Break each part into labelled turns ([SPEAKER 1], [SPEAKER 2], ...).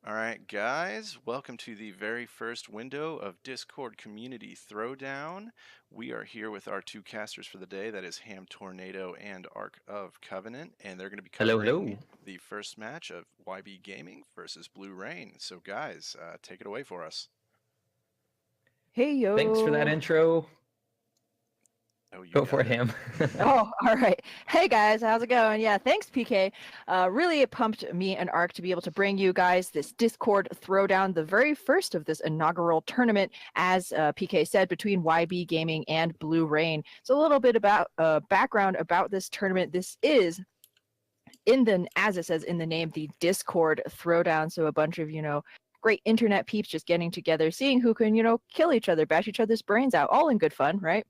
[SPEAKER 1] All right, guys, welcome to the very first window of Discord Community Throwdown. We are here with our two casters for the day, that is Ham Tornado and Ark of Covenant, and they're going to be
[SPEAKER 2] Hello,
[SPEAKER 1] covering
[SPEAKER 2] hello.
[SPEAKER 1] the first match of YB Gaming versus Blue Rain. So, guys, take it away for us.
[SPEAKER 3] Hey
[SPEAKER 2] Thanks for that
[SPEAKER 3] yo.
[SPEAKER 2] intro.
[SPEAKER 1] Oh, you
[SPEAKER 2] Go for
[SPEAKER 1] got
[SPEAKER 2] it,
[SPEAKER 1] it.
[SPEAKER 2] Ham.
[SPEAKER 3] Oh, all right. Hey guys, how's it going? Yeah, thanks PK. Really it pumped me and Ark to be able to bring you guys this Discord Throwdown, the very first of this inaugural tournament, as PK said, between YB Gaming and Blue Rain. So a little bit about background about this tournament. This is as it says in the name, the Discord Throwdown. So a bunch of great internet peeps just getting together, seeing who can kill each other, bash each other's brains out, all in good fun, right?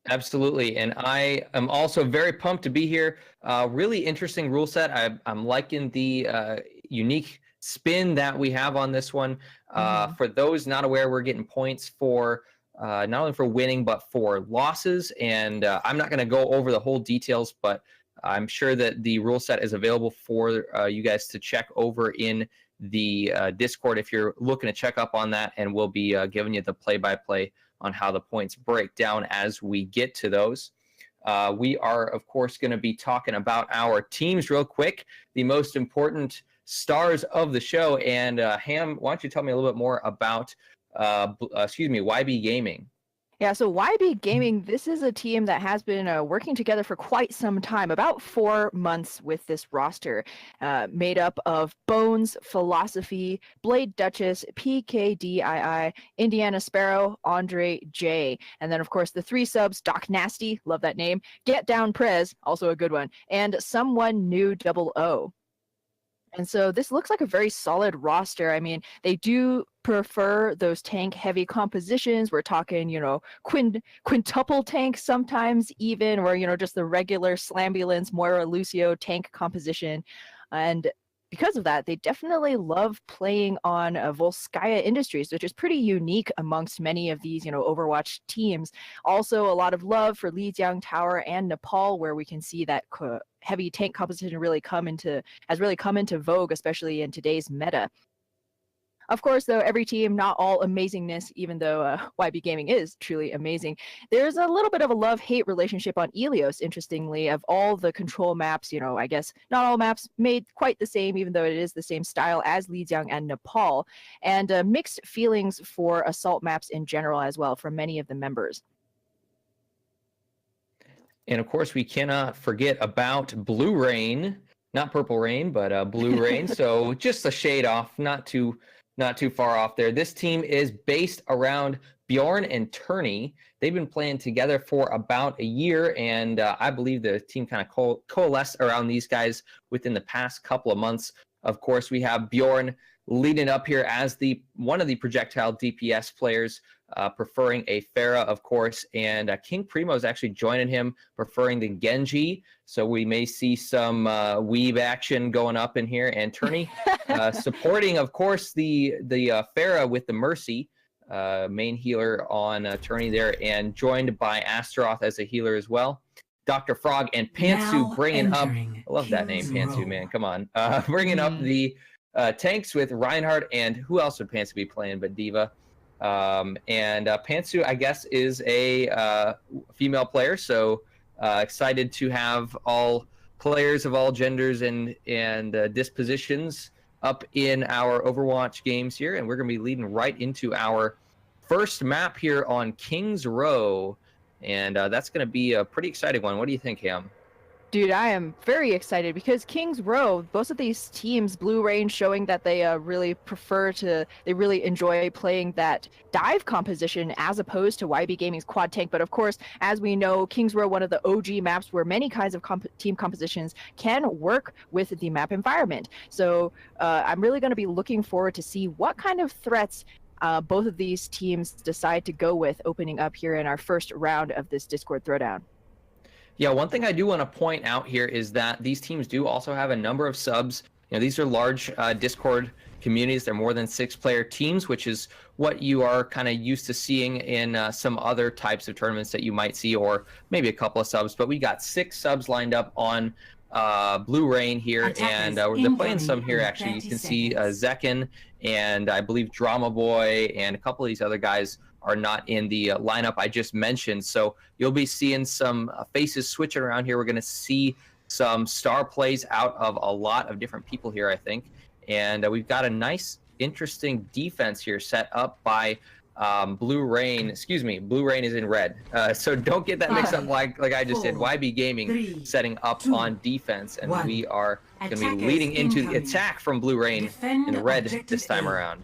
[SPEAKER 2] Absolutely, and I am also very pumped to be here. Really interesting rule set. I'm liking the unique spin that we have on this one. For those not aware, we're getting points for not only for winning but for losses. And I'm not going to go over the whole details, but I'm sure that the rule set is available for you guys to check over in the Discord if you're looking to check up on that, and we'll be giving you the play-by-play on how the points break down as we get to those. We are, of course, going to be talking about our teams real quick, the most important stars of the show. And Ham, why don't you tell me a little bit more about, YB Gaming?
[SPEAKER 3] Yeah, so YB Gaming, this is a team that has been working together for quite some time, about 4 months with this roster, made up of Bones, Philosophy, Blade Duchess, PKDII, Indiana Sparrow, Andre J. And then, of course, the 3 subs, Doc Nasty, love that name, Get Down Prez, also a good one, and Someone New Double O. And so this looks like a very solid roster. I mean, they do prefer those tank heavy compositions. We're talking, quintuple tank sometimes even, or, just the regular Slambulance, Moira Lucio tank composition. And because of that, they definitely love playing on Volskaya Industries, which is pretty unique amongst many of these, Overwatch teams. Also, a lot of love for Lijiang Tower and Nepal, where we can see that heavy tank composition has really come into vogue, especially in today's meta. Of course, though, every team, not all amazingness, even though YB Gaming is truly amazing. There's a little bit of a love-hate relationship on Ilios, interestingly, of all the control maps. I guess not all maps made quite the same, even though it is the same style as Lijiang and Nepal, and mixed feelings for assault maps in general as well from many of the members.
[SPEAKER 2] And of course, we cannot forget about Blue Rain, not Purple Rain, but Blue Rain. So just a shade off, not too far off there. This team is based around Bjorn and Turney. They've been playing together for about a year, and I believe the team kind of coalesced around these guys within the past couple of months. Of course, we have Bjorn leading up here as one of the projectile DPS players, preferring a Pharah, of course, and King Primo is actually joining him, preferring the Genji. So we may see some weave action going up in here, and Turney supporting, of course, the Pharah with the Mercy, main healer on Turney there, and joined by Astaroth as a healer as well. Dr. Frog and Pantsu bringing up, I love that name, Pantsu, man, come on, bringing up the tanks with Reinhardt, and who else would Pantsu be playing but D.Va? And Pantsu, I guess, is a female player, so excited to have all players of all genders and dispositions up in our Overwatch games here, and we're going to be leading right into our first map here on Kings Row, and that's going to be a pretty exciting one. What do you think, Ham?
[SPEAKER 3] Dude, I am very excited because Kings Row, both of these teams, Blue Rain showing that they really enjoy playing that dive composition as opposed to YB Gaming's quad tank. But of course, as we know, Kings Row, one of the OG maps where many kinds of team compositions can work with the map environment. So I'm really going to be looking forward to see what kind of threats both of these teams decide to go with opening up here in our first round of this Discord Throwdown.
[SPEAKER 2] Yeah, one thing I do want to point out here is that these teams do also have a number of subs. These are large Discord communities. They're more than 6-player teams, which is what you are kind of used to seeing in some other types of tournaments that you might see, or maybe a couple of subs. But we got 6 subs lined up on Blue Rain here, and they're playing some here. Actually, you can see Zekin and I believe Drama Boy and a couple of these other guys are not in the lineup I just mentioned. So you'll be seeing some faces switching around here. We're going to see some star plays out of a lot of different people here, I think. And we've got a nice, interesting defense here set up by Blue Rain. Excuse me, Blue Rain is in red. So don't get that mixed up like I just did. YB Gaming setting up on defense, and we are going to be leading into the attack from Blue Rain in red this time around.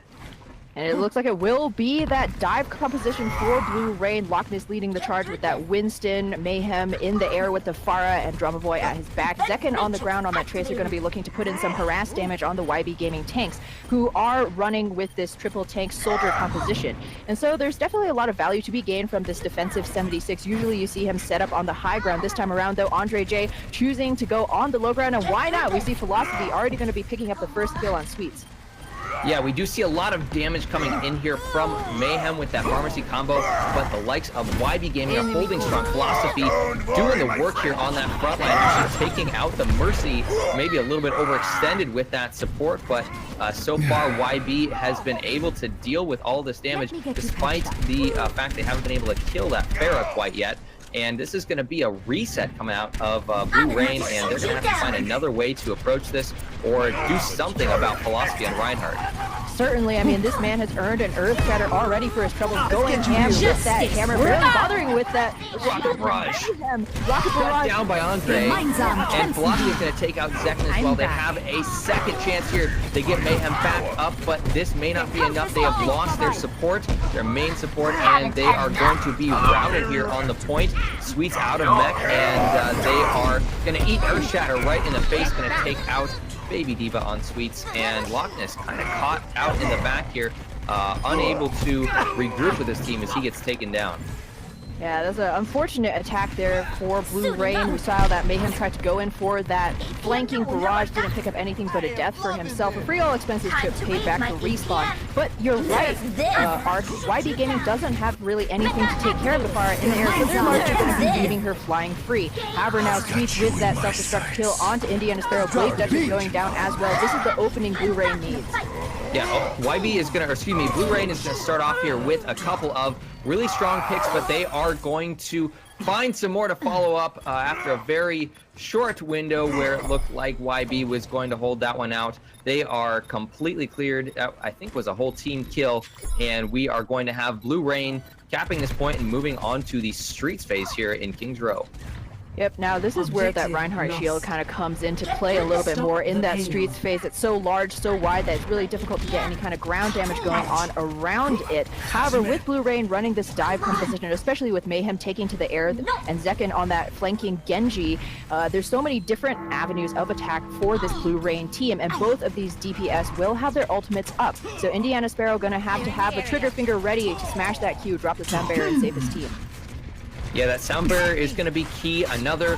[SPEAKER 3] And it looks like it will be that dive composition for Blue Rain. Lockness leading the charge with that Winston. Mayhem in the air with the Pharah and Drama Boy at his back. Zekin on the ground on that Tracer, going to be looking to put in some harass damage on the YB Gaming tanks, who are running with this triple tank soldier composition. And so there's definitely a lot of value to be gained from this defensive 76. Usually you see him set up on the high ground. This time around, though, Andre J choosing to go on the low ground. And why not? We see Philosophy already going to be picking up the first kill on Sweets.
[SPEAKER 2] Yeah, we do see a lot of damage coming in here from Mayhem with that Pharmacy combo, but the likes of YB Gaming are holding strong. Philosophy doing the work here on that front line, actually taking out the Mercy, maybe a little bit overextended with that support, but so far YB has been able to deal with all this damage despite the fact they haven't been able to kill that Pharah quite yet. And this is going to be a reset coming out of Blue Rain, and they're going to have to find another way to approach this or do something about Philosophy on Reinhardt.
[SPEAKER 3] Certainly, I mean, this man has earned an Earth Shatter already for his troubles, going ham with that hammer, barely bothering with that
[SPEAKER 2] Rocket Barrage.
[SPEAKER 3] Rocket Barrage
[SPEAKER 2] down by Andre, and Philosophy is going to take out Zekin as well. They have a second chance here. They get Mayhem back up, but this may not be enough. They have lost their support, their main support, and they are going to be routed here on the point. Sweets out of mech, and they are going to eat Earth Shatter right in the face, going to take out Baby Diva on Sweets, and Lockness kind of caught out in the back here, unable to regroup with his team as he gets taken down.
[SPEAKER 3] Yeah, that's an unfortunate attack there for Blue Rain. We saw that Mayhem tried to go in for that flanking barrage, didn't pick up anything but a death for himself. A free all expenses trip paid back for respawn. But you're right, Ark, YB Gaming doesn't have really anything to take care of the Pharah in the air, so they're largely going to be leaving her flying free. However, now Sweets with that self-destruct kill onto Indiana Sparrow. Blade Dutch is going down as well. This is the opening Blue Rain needs.
[SPEAKER 2] Yeah, YB is going to, or excuse me, Blue Rain is going to start off here with a couple of really strong picks, but they are going to find some more to follow up after a very short window where it looked like YB was going to hold that one out. They are completely cleared. That, I think, was a whole team kill, and we are going to have Blue Rain capping this point and moving on to the Streets phase here in Kings Row.
[SPEAKER 3] Yep, now this is where that Reinhardt shield kind of comes into play a little bit more in that Streets phase. It's so large, so wide that it's really difficult to get any kind of ground damage going on around it. However, with Blue Rain running this dive composition, especially with Mayhem taking to the air and Zekin on that flanking Genji, there's so many different avenues of attack for this Blue Rain team, and both of these DPS will have their ultimates up. So Indiana Sparrow going to have a trigger finger ready to smash that Q, drop the sound barrier, and save his team.
[SPEAKER 2] Yeah, that sound barrier is going to be key. Another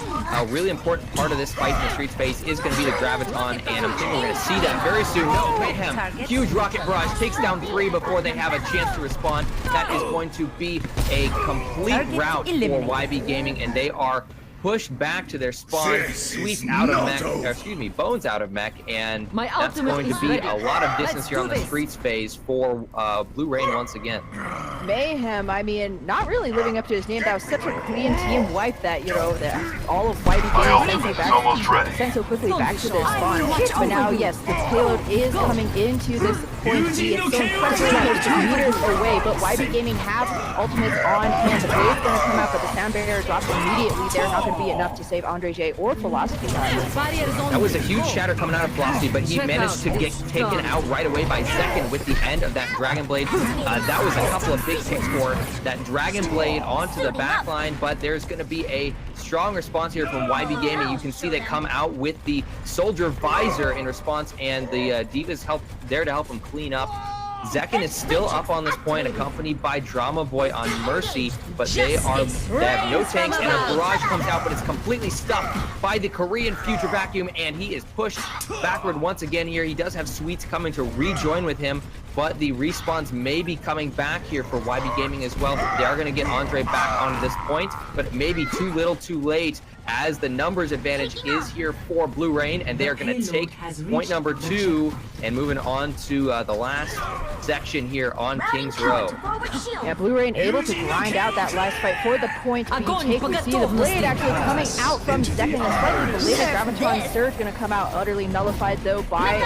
[SPEAKER 2] really important part of this fight in the Streets phase is going to be the Graviton, and I'm thinking we're going to see that very soon. No, Mayhem, huge rocket barrage, takes down 3 before they have a chance to respond. That is going to be a complete rout for YB Gaming, and they are pushed back to their spawn, Sweets out of mech, or excuse me, Bones out of mech, and that's going to be a lot of distance here on the Streets phase for Blue Rain once again.
[SPEAKER 3] Mayhem, I mean, not really living up to his name. That was such a clean team wipe that, you know, that all of YB Gaming sent so quickly back to their spawn. But now, yes, the payload is coming into this point B. It's so incredibly close, just meters away, but YB Gaming have ultimates on hand. The blade's going to come out, but the sound barrier drops immediately. They're not going to be enough to save Andre J or Philosophy.
[SPEAKER 2] That was a huge shatter coming out of Philosophy, but he managed to get taken out right away by Zekin with the end of that Dragon Blade. That was a couple of big picks for that Dragon Blade onto the back line, but there's going to be a strong response here from YB Gaming. You can see they come out with the Soldier Visor in response, and the Divas there to help him clean up. Zekin is still up on this point, accompanied by Drama Boy on Mercy, but they have no tanks, and a barrage comes out, but it's completely stuffed by the Korean Future Vacuum, and he is pushed backward once again here. He does have Sweets coming to rejoin with him, but the respawns may be coming back here for YB Gaming as well. They are going to get Andre back on this point, but it may be too little too late as the numbers advantage is here for Blue Rain, and they are going to take point number 2 and moving on to the last section here on Kings Row.
[SPEAKER 3] Yeah, Blue Rain able to grind out that last fight for the point being taken. We see the blade actually coming out from Zekin. A slightly belated Graviton Surge going to come out, utterly nullified though by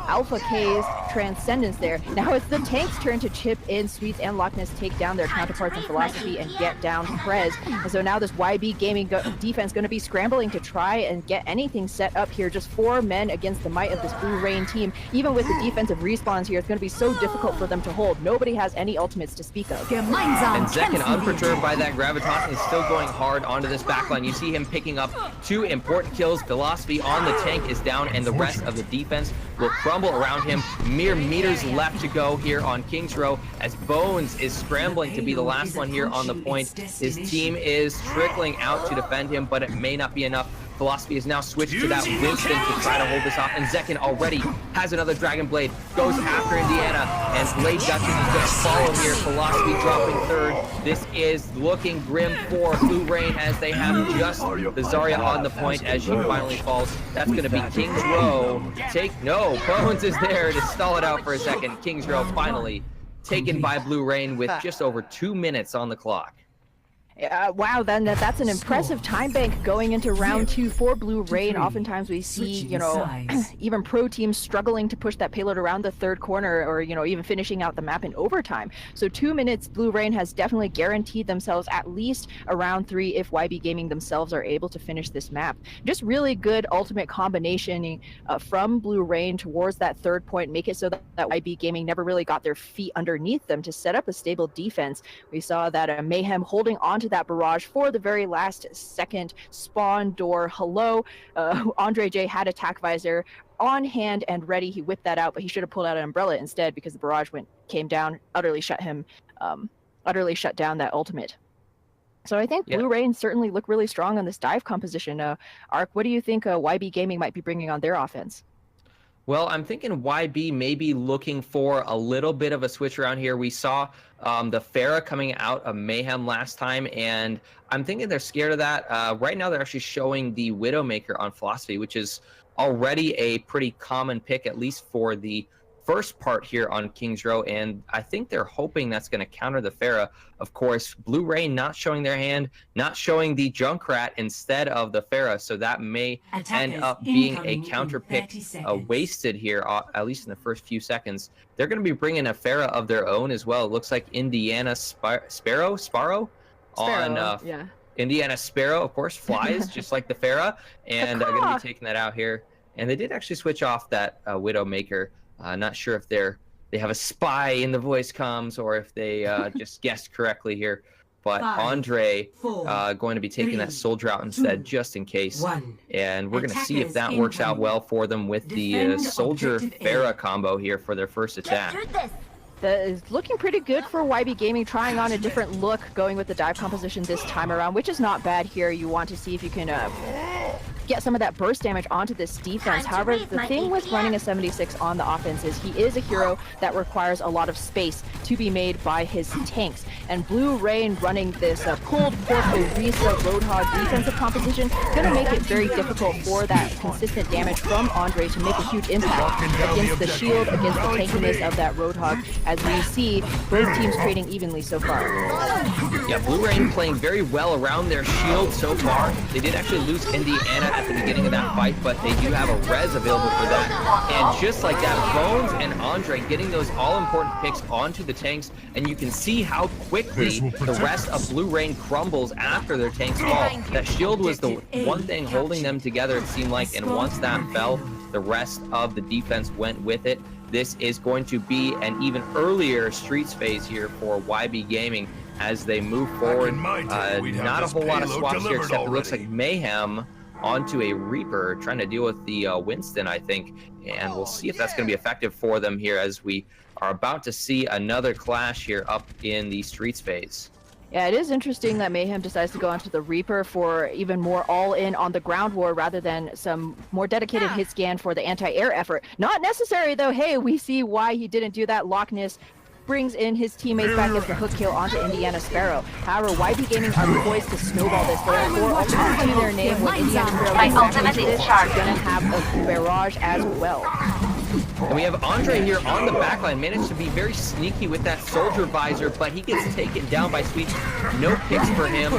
[SPEAKER 3] Alpha K's Transcendence there. Now it's the tank's turn to chip in. Sweets and Loch Ness take down their counterparts in Philosophy and get down Prez. And so now this YB Gaming defense going to be scrambling to try and get anything set up here. Just 4 men against the might of this Blue Rain team. Even with the defensive respawns here, it's going to be so difficult for them to hold. Nobody has any ultimates to speak of.
[SPEAKER 2] And Zekin, unperturbed by that Graviton, is still going hard onto this backline. You see him picking up 2 important kills. Philosophy on the tank is down, and the rest of the defense will crumble around him. Mere meters left to go here on Kings Row as Bones is scrambling to be the last one here on the point. His team is trickling out to defend him, but it may not be enough. Philosophy is now switched to that Winston to try to hold this off, and Zekin already has another Dragon Blade, goes after Indiana, and Blade Duchess is going to follow here. Philosophy dropping 3rd. This is looking grim for Blue Rain as they have just the Zarya on the point as she finally falls. That's going to be Kings Row. No, Bones is there to stall it out for a second. Kings Row finally taken by Blue Rain with just over 2 minutes on the clock.
[SPEAKER 3] Wow, then that's an impressive time bank going into round 2 for Blue Rain. Oftentimes we see, even pro teams struggling to push that payload around the 3rd corner or, even finishing out the map in overtime. So 2 minutes, Blue Rain has definitely guaranteed themselves at least a round 3 if YB Gaming themselves are able to finish this map. Just really good ultimate combination from Blue Rain towards that 3rd point, make it so that YB Gaming never really got their feet underneath them to set up a stable defense. We saw that Mayhem holding on to that barrage for the very last second. Spawn door, hello. Andre J had attack visor on hand and ready. He whipped that out, but he should have pulled out an umbrella instead because the barrage came down, utterly shut down that ultimate. So I think Blue Rain certainly look really strong on this dive composition. Ark, what do you think YB Gaming might be bringing on their offense?
[SPEAKER 2] Well, I'm thinking YB may be looking for a little bit of a switch around here. We saw the Pharah coming out of Mayhem last time, and I'm thinking they're scared of that. Right now, they're actually showing the Widowmaker on Philosophy, which is already a pretty common pick, at least for the first part here on Kings Row, and I think they're hoping that's going to counter the Pharah. Of course, Blue Rain not showing their hand, not showing the Junkrat instead of the Pharah, so that may end up being a counter pick wasted here, at least in the first few seconds. They're going to be bringing a Pharah of their own as well. It looks like Indiana Sparrow on Indiana Sparrow, of course, flies just like the Pharah, and going to be taking that out here. And they did actually switch off that Widowmaker. Not sure if they have a spy in the voice comms or if they just guessed correctly here. But Andre going to be taking that soldier out instead, just in case. And we're going to see if that works out well for them with the soldier Pharah combo here for their first attack.
[SPEAKER 3] That is looking pretty good for YB Gaming, trying on a different look, going with the dive composition this time around, which is not bad here. You want to see if you can get some of that burst damage onto this defense. However, the thing with running a 76 on the offense is he is a hero that requires a lot of space to be made by his tanks. And Blue Rain running this pulled pork Orisa Roadhog defensive composition is going to make it very difficult for that consistent damage from Andre to make a huge impact against the shield, against the tankiness of that Roadhog, as we see both teams trading evenly so far.
[SPEAKER 2] Yeah, Blue Rain playing very well around their shield so far. They did actually lose Indiana at the beginning of that fight, but they do have a res available for that. And just like that, Bones and Andre getting those all-important picks onto the tanks, and you can see how quickly the rest of Blue Rain crumbles after their tanks fall. That shield was the one thing holding them together, it seemed like, and once that fell, the rest of the defense went with it. This is going to be an even earlier Streets phase here for YB Gaming as they move forward. Not a whole lot of swaps here, except it looks like Mayhem onto a Reaper, trying to deal with the Winston, I think. And we'll see if that's going to be effective for them here as we are about to see another clash here up in the Streets phase.
[SPEAKER 3] Yeah, it is interesting that Mayhem decides to go onto the Reaper for even more all-in on the ground war rather than some more dedicated hit scan for the anti-air effort. Not necessary, though. Hey, we see why he didn't do that. Loch Ness brings in his teammates back, gets the hook kill onto Indiana Sparrow. However, YB Gaming are poised to snowball this. There are 4 ultimates to their name when Indiana Sparrow
[SPEAKER 4] My
[SPEAKER 3] gets back
[SPEAKER 4] ultimate
[SPEAKER 3] into
[SPEAKER 4] is
[SPEAKER 3] this.
[SPEAKER 4] charged.
[SPEAKER 3] She's gonna have a barrage as well.
[SPEAKER 2] And we have Andre here on the backline, managed to be very sneaky with that soldier visor, but he gets taken down by Sweet. No picks for him.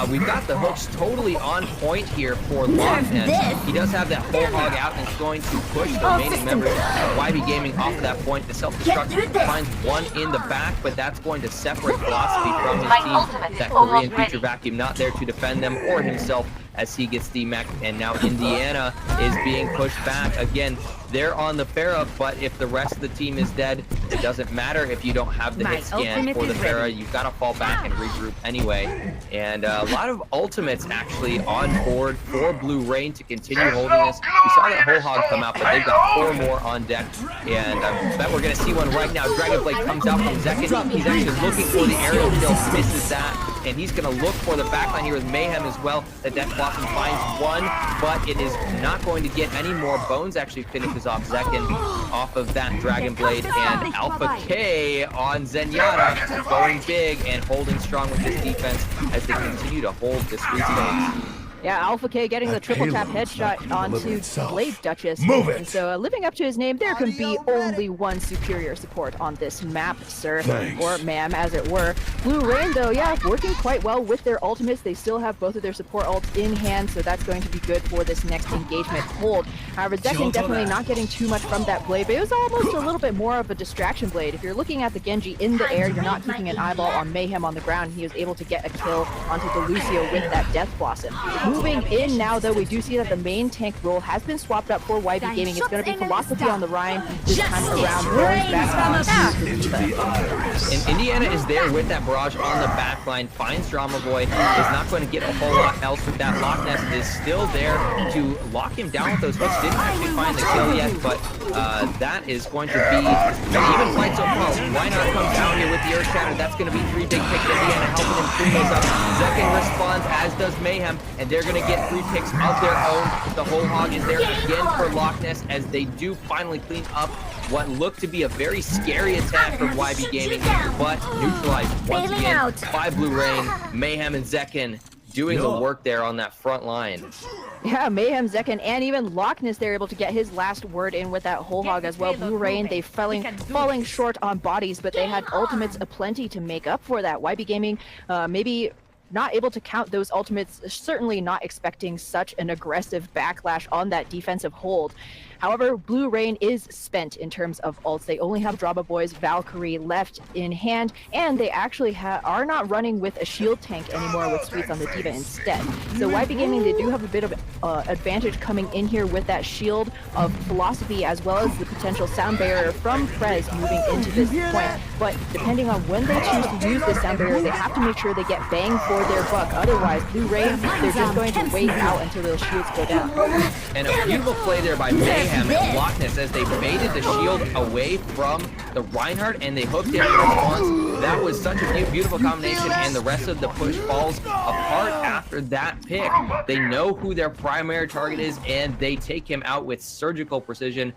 [SPEAKER 2] We've got the hooks totally on point here for Loch Ness. He does have that whole hog out and is going to push the remaining members of YB Gaming off of that point. The self-destruct finds one in the back, but that's going to separate Philosophy from his team. That Korean feature vacuum not there to defend them or himself as he gets DMAC, and now Indiana is being pushed back. Again, they're on the Pharah, but if the rest of the team is dead, it doesn't matter if you don't have the hit scan for the Pharah. You've got to fall back and regroup anyway. And a lot of ultimates actually on board for Blue Rain to continue holding this. We saw that whole hog come out, but they've got 4 more on deck. And I bet we're going to see one right now. Dragon Blade comes out from Zekin. He's actually looking for the aerial kill, misses that. And he's going to look for the backline here with Mayhem as well. The Death Blossom finds one, but it is not going to get any more. Bones actually finishes off Zekin off of that Dragon Blade, and Alpha K on Zenyatta going big and holding strong with this defense as they continue to hold this respawn.
[SPEAKER 3] Yeah, Alpha K getting the triple tap headshot onto Blade Duchess. And so living up to his name, there can be only one superior support on this map, sir. Or ma'am, as it were. Blue Rain, though, yeah, working quite well with their ultimates. They still have both of their support ults in hand, so that's going to be good for this next engagement hold. However, Zekin definitely not getting too much from that blade, but it was almost a little bit more of a distraction blade. If you're looking at the Genji in the air, you're not keeping an eyeball on Mayhem on the ground. He was able to get a kill onto the Lucio with that Death Blossom. Moving in now, though, we do see that the main tank role has been swapped up for YB Gaming. It's going to be Philosophy on the Rhine this time around. Barrage back on to the
[SPEAKER 2] And Indiana is there with that barrage on the backline, finds Drama Boy, is not going to get a whole lot else with that. Loch Ness is still there to lock him down with those hooks. Didn't actually find the kill yet, but that is going to be an even fight so far. Why not come down here with the Earth Shatter? That's going to be 3 big picks. Indiana helping him clean those up. Zekin responds, as does Mayhem, and they're going to get 3 picks of their own. The whole hog is there again for Loch Ness as they do finally clean up what looked to be a very scary attack from YB Gaming, but neutralized once again by Blue Rain. Mayhem and Zekin doing the work there on that front line.
[SPEAKER 3] Yeah, Mayhem, Zekin, and even Loch Ness, they're able to get his last word in with that whole hog as well. Blue Rain, they falling short on bodies, but they had ultimates aplenty to make up for that. YB Gaming, maybe not able to count those ultimates, certainly not expecting such an aggressive backlash on that defensive hold. However, Blue Rain is spent in terms of ults. They only have Drama Boy's Valkyrie left in hand, and they actually are not running with a shield tank anymore with Sweets on the D.Va instead. So YB Gaming, they do have a bit of advantage coming in here with that shield of Philosophy as well as the potential sound barrier from Prez moving into this point. But depending on when they choose to use this sound barrier, they have to make sure they get bang for their buck. Otherwise, Blue Rain, they're just going to wait out until those shields go down.
[SPEAKER 2] And a beautiful play there by Mayhem and Loch Ness as they baited the shield away from the Reinhardt and they hooked in response. That was such a beautiful combination, and the rest of the push falls apart after that pick. They know who their primary target is, and they take him out with surgical precision.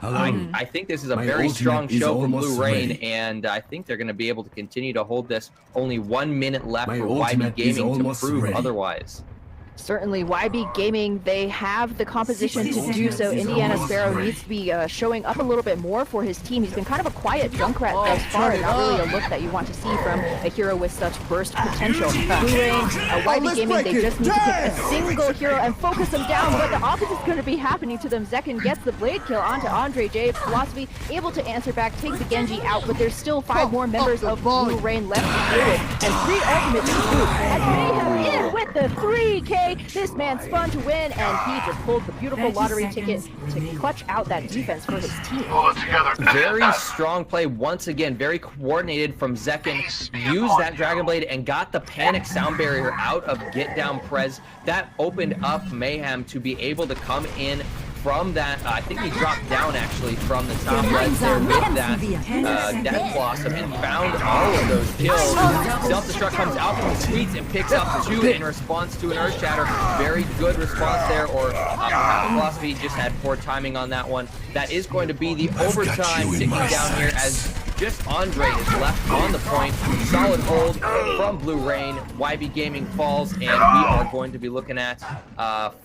[SPEAKER 2] I think this is a very strong show from Blue Rain, and I think they're going to be able to continue to hold this. Only 1 minute left for YB Gaming to prove otherwise.
[SPEAKER 3] Certainly, YB Gaming, they have the composition to do so. Indiana Sparrow needs to be showing up a little bit more for his team. He's been kind of a quiet Junkrat thus far, and not really a look that you want to see from a hero with such burst potential. Blue Rain, YB Gaming, they just need to pick a single hero and focus them down, but the opposite is going to be happening to them. Zekin gets the blade kill onto Andre J. Philosophy able to answer back, take the Genji out, but there's still 5 more members of Blue Rain left to deal with, and 3 ultimates to boot. And Mayhem in with the 3K. This man spun to win, and he just pulled the beautiful lottery ticket to clutch out that defense for his team.
[SPEAKER 2] Very strong play once again, very coordinated from Zekin. Used that Dragon Blade and got the panic sound barrier out of Get Down Prez. That opened up Mayhem to be able to come in from that. I think he dropped down actually from the top right there with that Death Blossom and found all of those kills. Self-destruct comes out from the streets and picks up 2 in response to an Earth Shatter. Very good response there, or perhaps Philosophy just had poor timing on that one. That is going to be the overtime ticking down here as just Andre is left on the point. Solid hold from Blue Rain. YB Gaming falls, and we are going to be looking at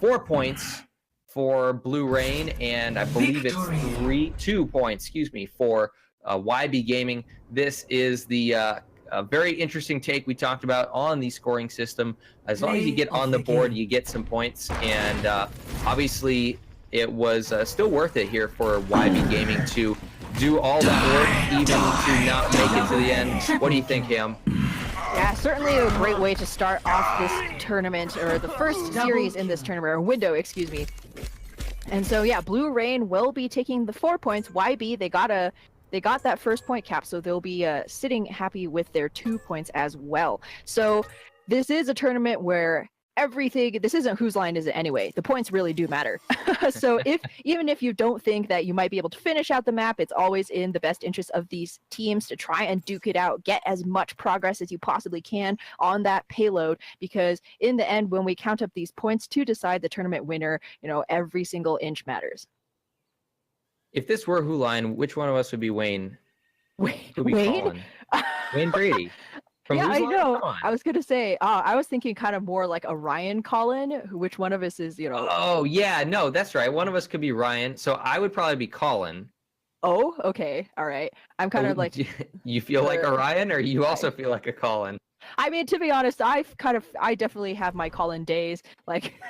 [SPEAKER 2] 4 points for Blue Rain, and I believe it's 2 points, excuse me, for YB Gaming. This is the very interesting take we talked about on the scoring system. As long as you get on the board, you get some points, and obviously it was still worth it here for YB Gaming to do all that work, even to not make it to the end. What do you think, Ham?
[SPEAKER 3] Yeah, certainly a great way to start off this tournament, or the first series in this tournament, or window, excuse me. And so, yeah, Blue Rain will be taking the 4 points. YB, they got that first point cap, so they'll be sitting happy with their 2 points as well. So this is a tournament where this isn't whose line is it anyway. The points really do matter. So even if you don't think that you might be able to finish out the map, it's always in the best interest of these teams to try and duke it out, get as much progress as you possibly can on that payload, because in the end, when we count up these points to decide the tournament winner, every single inch matters.
[SPEAKER 2] If this were who line, which one of us would be Wayne?
[SPEAKER 3] Wayne?
[SPEAKER 2] Wayne Brady.
[SPEAKER 3] Yeah, I know. I was gonna say, I was thinking kind of more like a Ryan Colin. Which one of us is,
[SPEAKER 2] Oh yeah, no, that's right. One of us could be Ryan, so I would probably be Colin.
[SPEAKER 3] Oh, okay, all right. I'm kind of like.
[SPEAKER 2] You feel like a Ryan, or you also feel like a Colin?
[SPEAKER 3] I mean, to be honest, I definitely have my Colin days. Like,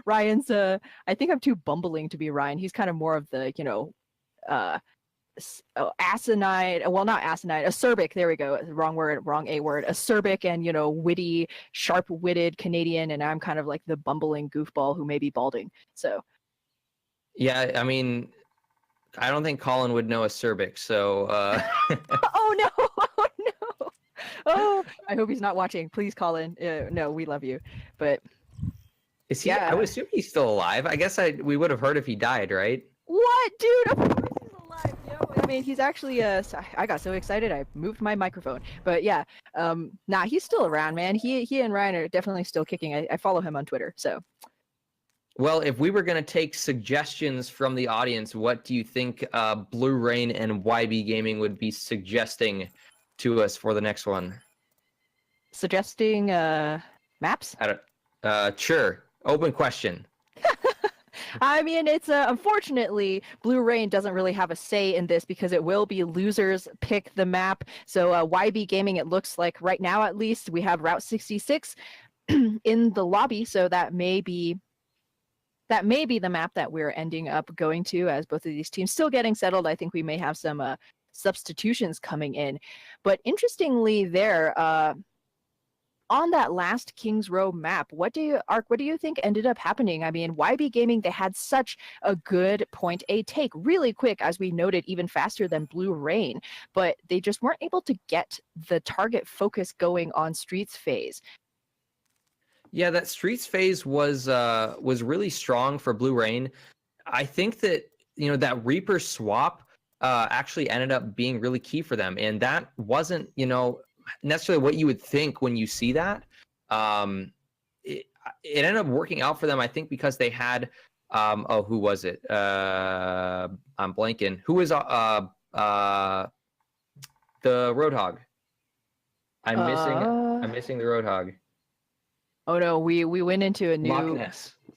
[SPEAKER 3] Ryan's. I think I'm too bumbling to be Ryan. He's kind of more of the, asinine, well, not asinine, acerbic, there we go, wrong A word, acerbic and witty, sharp-witted Canadian, and I'm kind of like the bumbling goofball who may be balding. So
[SPEAKER 2] yeah, I mean, I don't think Colin would know acerbic, so
[SPEAKER 3] oh no, oh no, oh, I hope he's not watching. Please, Colin, no, we love you, but
[SPEAKER 2] is he?
[SPEAKER 3] Yeah.
[SPEAKER 2] I would assume he's still alive. I guess we would have heard if he died, right?
[SPEAKER 3] What, dude? Of course he's alive, I mean, he's actually I got so excited I moved my microphone. But yeah, nah, he's still around, man. He and Ryan are definitely still kicking. I follow him on Twitter, so.
[SPEAKER 2] Well, if we were going to take suggestions from the audience, what do you think Blue Rain and YB Gaming would be suggesting to us for the next one?
[SPEAKER 3] Suggesting maps?
[SPEAKER 2] Sure. Open question.
[SPEAKER 3] I mean, it's unfortunately, Blue Rain doesn't really have a say in this because it will be losers pick the map. So YB Gaming, it looks like right now at least, we have Route 66 in the lobby, so that may be the map that we're ending up going to, as both of these teams still getting settled. I think we may have some substitutions coming in. But interestingly there, on that last Kings Row map, what do you think ended up happening? I mean, YB Gaming, they had such a good point A take really quick, as we noted, even faster than Blue Rain, but they just weren't able to get the target focus going on Streets phase.
[SPEAKER 2] Yeah, that Streets phase was really strong for Blue Rain. I think that that Reaper swap actually ended up being really key for them, and that wasn't necessarily what you would think when you see that. It ended up working out for them, I think, because they had who was it? I'm blanking. Who was the Roadhog? I'm missing the Roadhog.
[SPEAKER 3] Oh no, we went into a new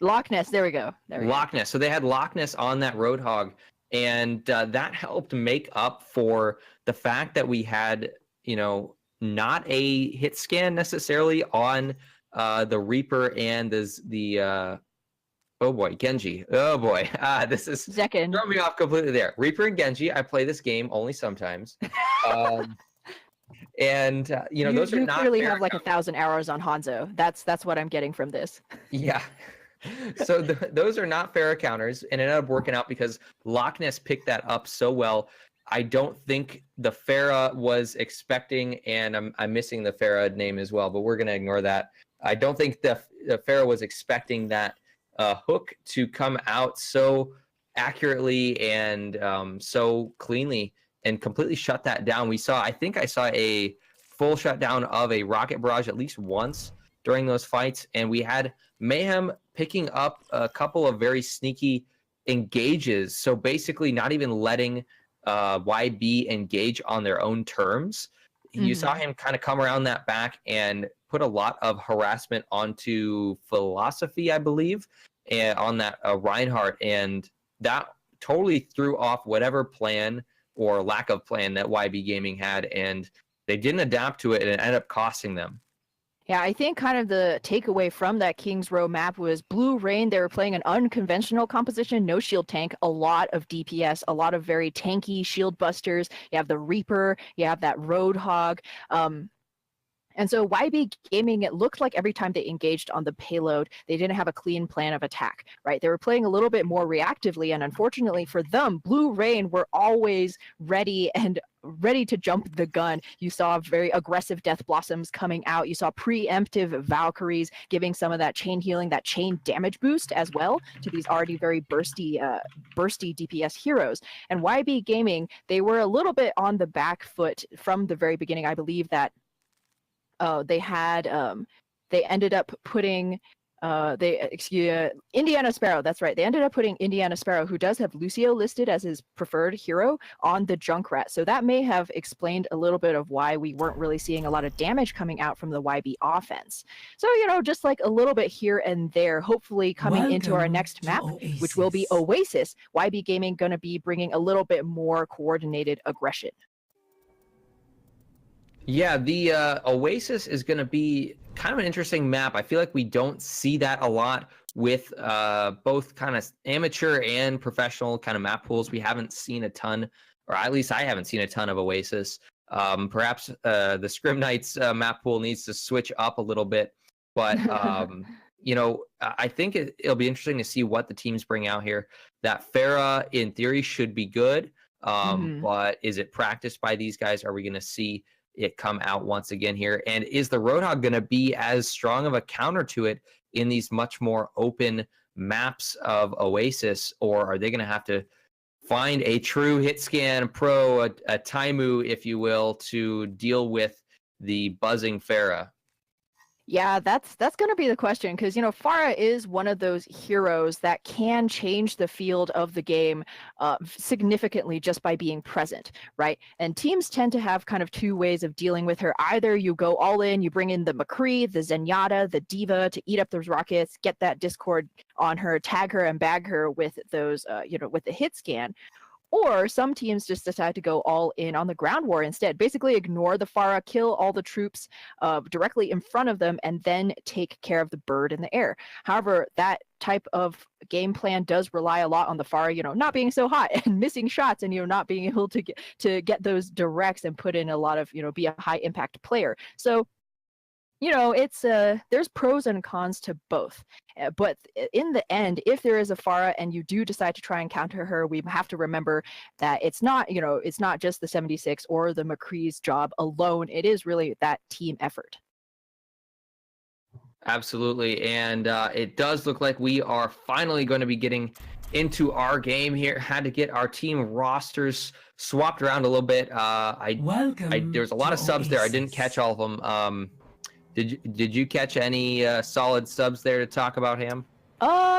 [SPEAKER 3] Loch Ness. There we go.
[SPEAKER 2] Loch Ness. So they had Loch Ness on that Roadhog, and that helped make up for the fact that we had not a hit scan necessarily on the Reaper and the oh boy, Genji. Oh boy, this is
[SPEAKER 3] Zekin.
[SPEAKER 2] throwing me off completely there. Reaper and Genji. I play this game only sometimes, and those are not. You
[SPEAKER 3] clearly have like 1,000 hours on Hanzo. That's what I'm getting from this.
[SPEAKER 2] Yeah. So those are not fair encounters, and it ended up working out because Loch Ness picked that up so well. I don't think the Pharah was expecting, and I'm missing the Pharah name as well, but we're going to ignore that. I don't think the Pharah was expecting that Hook to come out so accurately and so cleanly and completely shut that down. I think I saw a full shutdown of a rocket barrage at least once during those fights, and we had Mayhem picking up a couple of very sneaky engages. So basically, not even letting YB engage on their own terms. You saw him kind of come around that back and put a lot of harassment onto Philosophy, I believe, and on that Reinhardt, and that totally threw off whatever plan or lack of plan that YB Gaming had, and they didn't adapt to it, and it ended up costing them.
[SPEAKER 3] Yeah, I think kind of the takeaway from that Kings Row map was Blue Rain. They were playing an unconventional composition, no shield tank, a lot of DPS, a lot of very tanky shield busters. You have the Reaper, you have that Roadhog. And so YB Gaming, it looked like every time they engaged on the payload, they didn't have a clean plan of attack, right? They were playing a little bit more reactively, and unfortunately for them, Blue Rain were always ready to jump the gun. You saw very aggressive Death Blossoms coming out. You saw preemptive Valkyries giving some of that chain healing, that chain damage boost as well to these already very bursty DPS heroes. And YB Gaming, they were a little bit on the back foot from the very beginning. I believe that they ended up putting Indiana Sparrow, that's right. They ended up putting Indiana Sparrow, who does have Lucio listed as his preferred hero, on the Junkrat. So that may have explained a little bit of why we weren't really seeing a lot of damage coming out from the YB offense. So, just like a little bit here and there, hopefully coming into our next map, which will be Oasis, YB Gaming going to be bringing a little bit more coordinated aggression.
[SPEAKER 2] Yeah, the Oasis is going to be kind of an interesting map. I feel like we don't see that a lot with both kind of amateur and professional kind of map pools. We haven't seen a ton, or at least I haven't seen a ton of Oasis. Perhaps the Scrim Knights map pool needs to switch up a little bit. But, I think it'll be interesting to see what the teams bring out here. That Pharah, in theory, should be good. But is it practiced by these guys? Are we going to see it come out once again here? And is the Roadhog going to be as strong of a counter to it in these much more open maps of Oasis, or are they going to have to find a true hit scan pro, a Taimu, if you will, to deal with the buzzing Pharah?
[SPEAKER 3] Yeah, that's going to be the question, because Pharah is one of those heroes that can change the field of the game significantly just by being present, right? And teams tend to have kind of two ways of dealing with her. Either you go all in, you bring in the McCree, the Zenyatta, the Diva to eat up those rockets, get that Discord on her, tag her and bag her with those, with the hit scan. Or some teams just decide to go all in on the ground war instead. Basically ignore the Pharah, kill all the troops directly in front of them, and then take care of the bird in the air. However, that type of game plan does rely a lot on the Pharah, not being so hot and missing shots, and not being able to get those directs and put in a lot of, be a high impact player. So it's there's pros and cons to both. But in the end, if there is a Pharah and you do decide to try and counter her, we have to remember that it's not just the 76 or the McCree's job alone. It is really that team effort.
[SPEAKER 2] Absolutely. And it does look like we are finally going to be getting into our game here. Had to get our team rosters swapped around a little bit. There's a lot of subs there. I didn't catch all of them. Did you catch any solid subs there to talk about, Ham?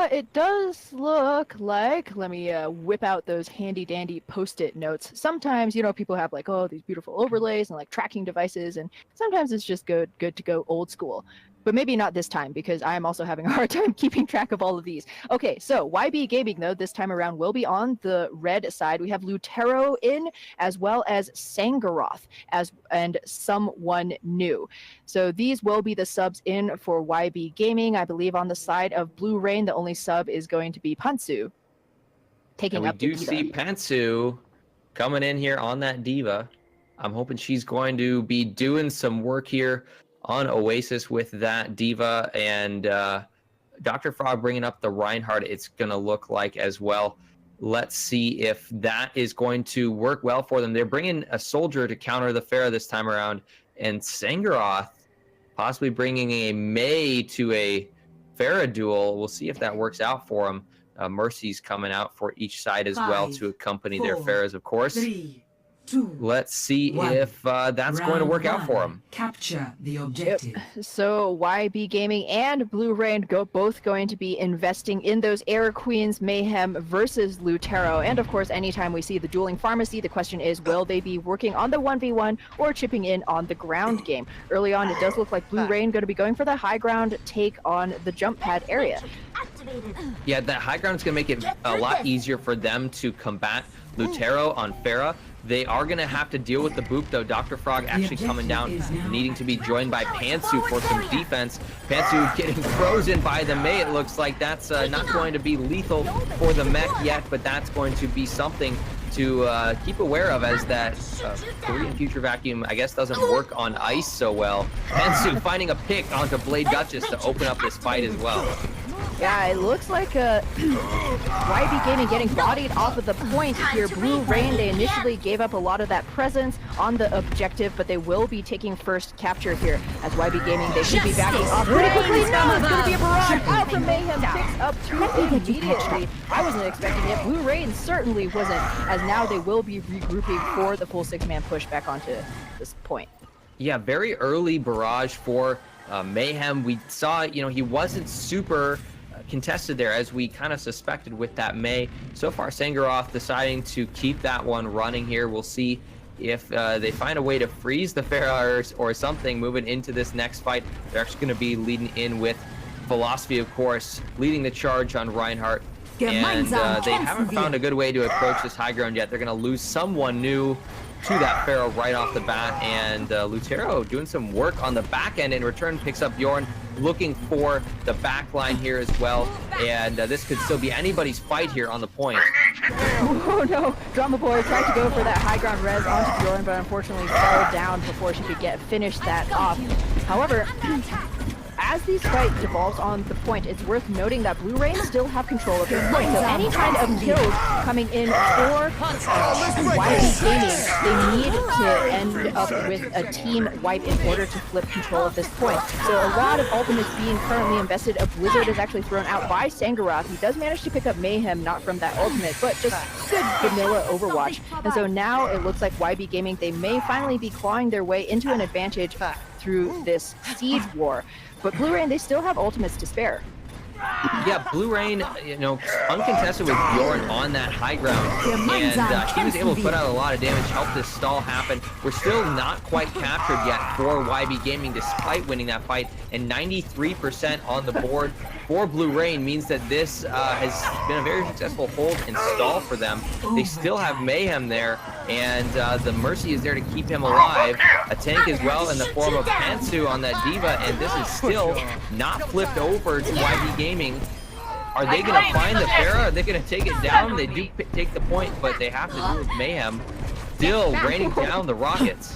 [SPEAKER 3] It does look like, let me whip out those handy dandy post-it notes. Sometimes, people have like, these beautiful overlays and like tracking devices, and sometimes it's just good to go old school. But maybe not this time, because I'm also having a hard time keeping track of all of these. Okay, so YB Gaming, though, this time around will be on the red side. We have Lutero in, as well as Sangaroth, and someone new. So these will be the subs in for YB Gaming. I believe on the side of Blue Rain, the only sub is going to be Pantsu.
[SPEAKER 2] And we do see Pantsu coming in here on that Diva. I'm hoping she's going to be doing some work here on Oasis with that Diva, and Dr. Frog bringing up the Reinhardt, it's going to look like as well. Let's see if that is going to work well for them. They're bringing a soldier to counter the Pharah this time around, and Sangaroth possibly bringing a Mei to a Pharah duel. We'll see if that works out for them. Mercy's coming out for each side as well to accompany their Pharahs, of course.
[SPEAKER 4] 3, 2,
[SPEAKER 2] Let's see
[SPEAKER 4] 1.
[SPEAKER 2] if that's going to work out for them.
[SPEAKER 4] Capture the objective.
[SPEAKER 3] So YB Gaming and Blue Rain both going to be investing in those Air Queens Mayhem versus Lutero. And of course, anytime we see the dueling pharmacy, the question is, will they be working on the 1v1 or chipping in on the ground game? Early on, it does look like Blue Rain going to be going for the high ground take on the jump pad area.
[SPEAKER 2] Yeah, that high ground is going to make it a lot easier for them to combat Lutero on Pharah. They are going to have to deal with the boop, though. Dr. Frog actually coming down, needing to be joined by Pantsu for some defense. Pantsu getting frozen by the Mei. It looks like that's not going to be lethal for the mech yet, but that's going to be something to keep aware of, as that Korean Future Vacuum, I guess, doesn't work on ice so well. Pantsu finding a pick onto Blade Duchess to open up this fight as well.
[SPEAKER 3] Yeah, it looks like YB Gaming getting bodied off of the point here. Blue Rain, they initially gave up a lot of that presence on the objective, but they will be taking first capture here. As YB Gaming, they should be backing off pretty quickly. No, it's going to be a barrage out from Mayhem. Picks up 2 immediately. I wasn't expecting it. Blue Rain certainly wasn't, as now they will be regrouping for the full 6-man push back onto this point.
[SPEAKER 2] Yeah, very early barrage for Mayhem. We saw, he wasn't super contested there, as we kind of suspected with that Mei. So far, Sangaroth deciding to keep that one running here. We'll see if they find a way to freeze the Pharah or something moving into this next fight. They're actually going to be leading in with Philosophy, of course, leading the charge on Reinhardt. And they haven't found a good way to approach this high ground yet. They're going to lose someone new to that Pharah right off the bat, and Lutero doing some work on the back end. In return, picks up Bjorn, looking for the back line here as well, and this could still be anybody's fight here on the point.
[SPEAKER 3] Oh no, Drama Boy tried to go for that high ground res onto Bjorn, but unfortunately fell down before she could finish that off. However, as this fight devolves on the point, it's worth noting that Blue Rain still have control of their point. So any kind of kills coming in for YB Gaming, they need to end up with a team wipe in order to flip control of this point. So a lot of ultimates being currently invested. A Blizzard is actually thrown out by Sangaroth. He does manage to pick up Mayhem, not from that ultimate, but just good vanilla Overwatch. And so now it looks like YB Gaming, they may finally be clawing their way into an advantage through this Siege War. But Blue Rain, they still have ultimates to spare.
[SPEAKER 2] Yeah, Blue Rain, uncontested with Bjorn on that high ground, and he was able to put out a lot of damage, help this stall happen. We're still not quite captured yet for YB Gaming, despite winning that fight, and 93% on the board for Blue Rain means that this has been a very successful hold and stall for them. They still have Mayhem there, and the Mercy is there to keep him alive. A tank as well in the form of Pantsu on that D.Va, and this is still not flipped over to YB Gaming. Are they going to find the Pharah? Are they going to take it down? They do take the point, but they have to do with Mayhem still raining down the rockets.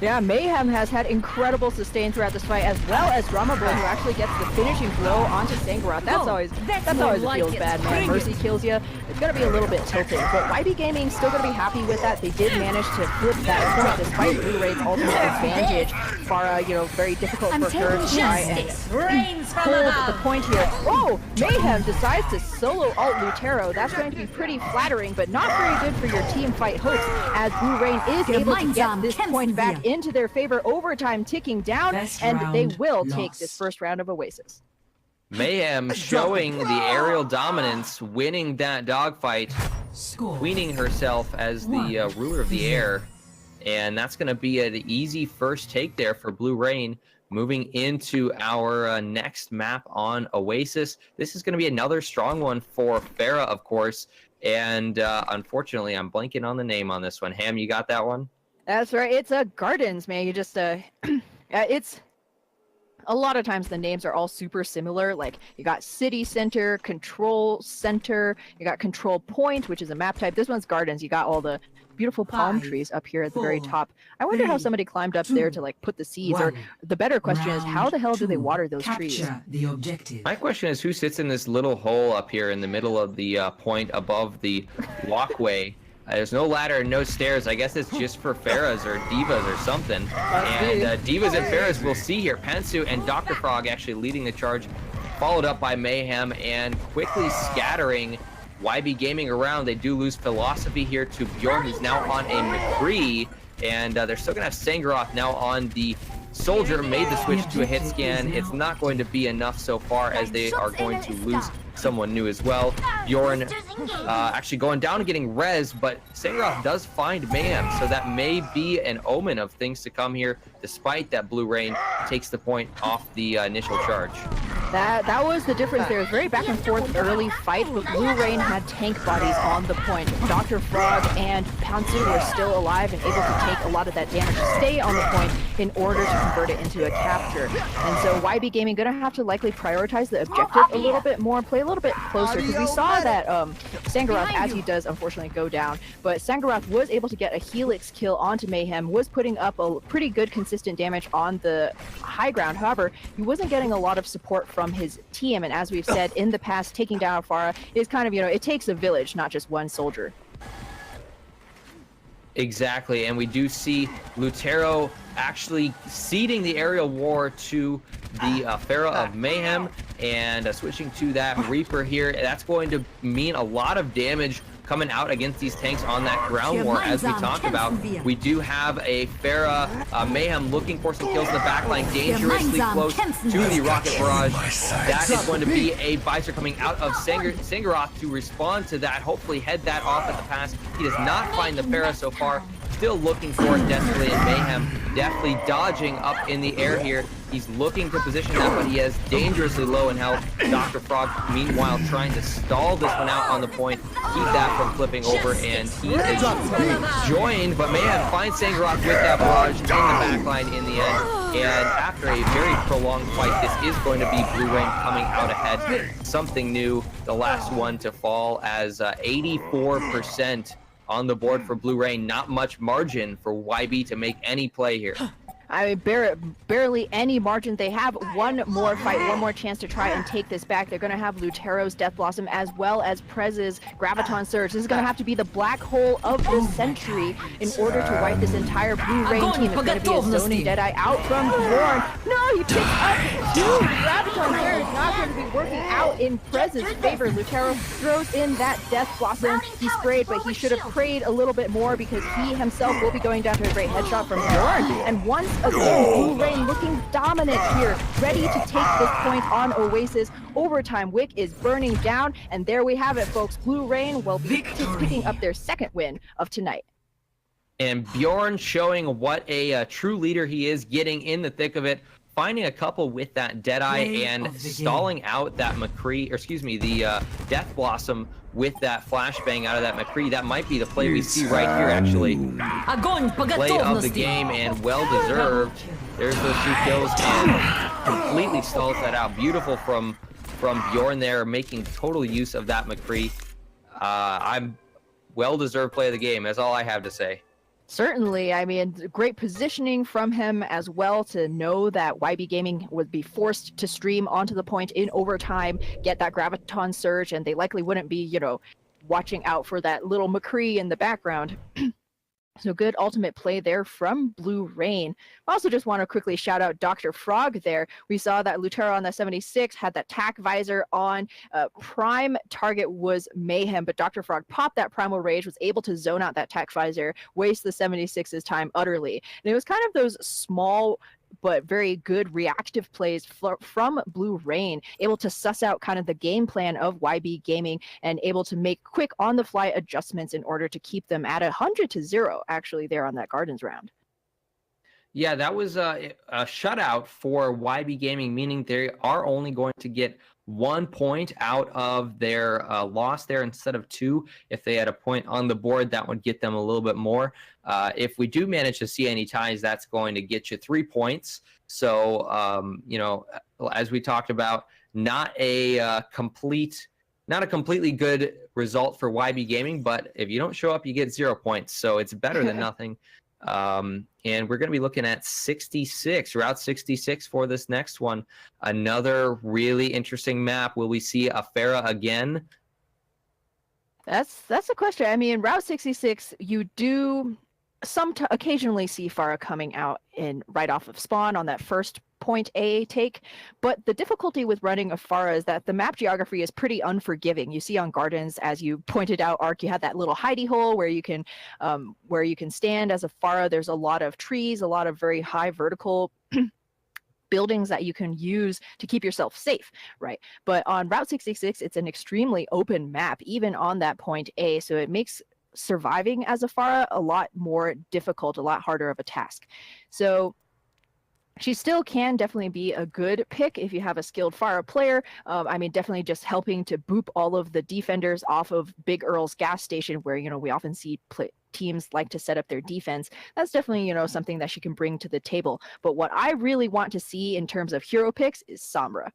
[SPEAKER 3] Yeah, Mayhem has had incredible sustain throughout this fight, as well as Drama Boy, who actually gets the finishing blow onto Sangaroth. That's always feels bad, man. Mercy kills you. It's gonna be a little bit tilted, but YB Gaming still gonna be happy with that. They did manage to flip that point despite Blue Rain's ultimate advantage. Farah, very difficult for her to try and hold the point here. Oh, Mayhem decides to solo ult Lutero. That's going to be pretty flattering, but not very good for your team fight hopes, as Blue Rain is able to get this point back into their favor. Overtime ticking down, and they will take this first round of Oasis.
[SPEAKER 2] Mayhem showing the aerial dominance, winning that dogfight, queening herself as the ruler of the air, and that's going to be an easy first take there for Blue Rain. Moving into our next map on Oasis, this is going to be another strong one for Pharah, of course, and unfortunately, I'm blanking on the name on this one. Ham, you got that one?
[SPEAKER 3] That's right. It's Gardens, man. You just it's a lot of times the names are all super similar. Like you got City Center, Control Center, you got Control Point, which is a map type. This one's Gardens. You got all the beautiful palm trees up here at the very top. I wonder how somebody climbed up there to like put the seeds, or the better question is how the hell do they water those trees?
[SPEAKER 4] The objective.
[SPEAKER 2] My question is who sits in this little hole up here in the middle of the point above the walkway. There's no ladder and no stairs. I guess it's just for Pharahs or Divas or something. And Divas and Pharahs we'll see here. Pantsu and Dr. Frog actually leading the charge followed up by Mayhem and quickly scattering YB Gaming around. They do lose Philosophy here to Bjorn, who's now on a McCree, and they're still going to have Sangaroth now on the Soldier. Made the switch to a hit scan. It's not going to be enough so far, as they are going to lose someone new as well. Bjorn actually going down and getting res, but Sangaroth does find Mayhem, so that may be an omen of things to come here, despite that Blue Rain takes the point off the initial charge.
[SPEAKER 3] That was the difference there. It was very back and forth early fight, but Blue Rain had tank bodies on the point. Dr. Frog and Pouncer were still alive and able to take a lot of that damage to stay on the point in order to convert it into a capture. And so YB Gaming gonna have to likely prioritize the objective a little bit more, play a little bit closer, because we saw that Sangaroth, as he does unfortunately go down, but Sangaroth was able to get a Helix kill onto Mayhem, was putting up a pretty good consistent damage on the high ground. However, he wasn't getting a lot of support from his team, and as we've said in the past, taking down Farah is kind of, it takes a village, not just one soldier.
[SPEAKER 2] Exactly, and we do see Lutero actually ceding the aerial war to the Pharah of Mayhem, and switching to that Reaper here. That's going to mean a lot of damage coming out against these tanks on that ground war. As we talked about, we do have a Pharah Mayhem looking for some kills in the backline, dangerously close to the rocket barrage. That is going to be a Visor coming out of Sangaroth to respond to that, hopefully head that off at the pass. He does not find the Pharah so far, still looking for it desperately, and Mayhem definitely dodging up in the air here. He's looking to position that, but he is dangerously low in health. Dr. Frog, meanwhile, trying to stall this one out on the point, keep that from flipping over, and he is joined, but Mayhem finds Sangaroth with that barrage in the backline in the end. And after a very prolonged fight, this is going to be Blue Rain coming out ahead. Something new, the last one to fall, as 84% on the board for Blue Rain. Not much margin for YB to make any play here.
[SPEAKER 3] I mean, barely any margin. They have one more fight, one more chance to try and take this back. They're going to have Lutero's Death Blossom as well as Prez's Graviton Surge. This is going to have to be the black hole of the century in order to wipe this entire Blue Rain team. It's going to be a zoning Deadeye out from Bjorn. No, he picks up two Graviton Surge. Not going to be working out in Prez's favor. Lutero throws in that Death Blossom. He sprayed, but he should have prayed a little bit more, because he himself will be going down to a great headshot from Bjorn. And once again, Blue Rain looking dominant here, ready to take this point on Oasis. Overtime, Wick is burning down, and there we have it, folks. Blue Rain will be picking up their second win of tonight.
[SPEAKER 2] And Bjorn showing what a true leader he is, getting in the thick of it, finding a couple with that Deadeye and stalling out that McCree, or excuse me, the Death Blossom with that flashbang out of that McCree. That might be the play we see right here, actually. Play of the game, and well-deserved. There's those two kills, and completely stalls that out. Beautiful from Bjorn there, making total use of that McCree. I'm well-deserved play of the game. That's all I have to say.
[SPEAKER 3] Certainly, I mean, great positioning from him as well, to know that YB Gaming would be forced to stream onto the point in overtime, get that Graviton Surge, and they likely wouldn't be, watching out for that little McCree in the background. So good ultimate play there from Blue Rain. I also just want to quickly shout out Dr. Frog there. We saw that Lutero on the 76 had that tack visor on. Prime target was Mayhem, but Dr. Frog popped that Primal Rage, was able to zone out that tack visor, waste the 76's time utterly. And it was kind of those small but very good reactive plays from Blue Rain, able to suss out kind of the game plan of YB Gaming and able to make quick on-the-fly adjustments in order to keep them at 100-0 actually there on that Gardens round.
[SPEAKER 2] Yeah, that was a shutout for YB Gaming, meaning they are only going to get 1 point out of their loss there instead of 2. If they had a point on the board, that would get them a little bit more. If we do manage to see any ties, that's going to get you 3 points. So, as we talked about, not a completely good result for YB Gaming, but if you don't show up, you get 0 points. So it's better than nothing. And we're going to be looking at 66, Route 66 for this next one. Another really interesting map. Will we see a Pharah again?
[SPEAKER 3] That's a question. I mean, Route 66, you do occasionally see Pharah coming out right off of spawn on that first point A take. But the difficulty with running a Pharah is that the map geography is pretty unforgiving. You see on Gardens, as you pointed out, Ark, you have that little hidey hole where you can stand as a Pharah. There's a lot of trees, a lot of very high vertical buildings that you can use to keep yourself safe, right? But on Route 66, it's an extremely open map, even on that point A. So it makes surviving as a Pharah a lot more difficult, a lot harder of a task. So she still can definitely be a good pick if you have a skilled Pharah player. I mean, definitely just helping to boop all of the defenders off of Big Earl's gas station, where, you know, we often see teams like to set up their defense. That's definitely, you know, something that she can bring to the table. But what I really want to see in terms of hero picks is Sombra.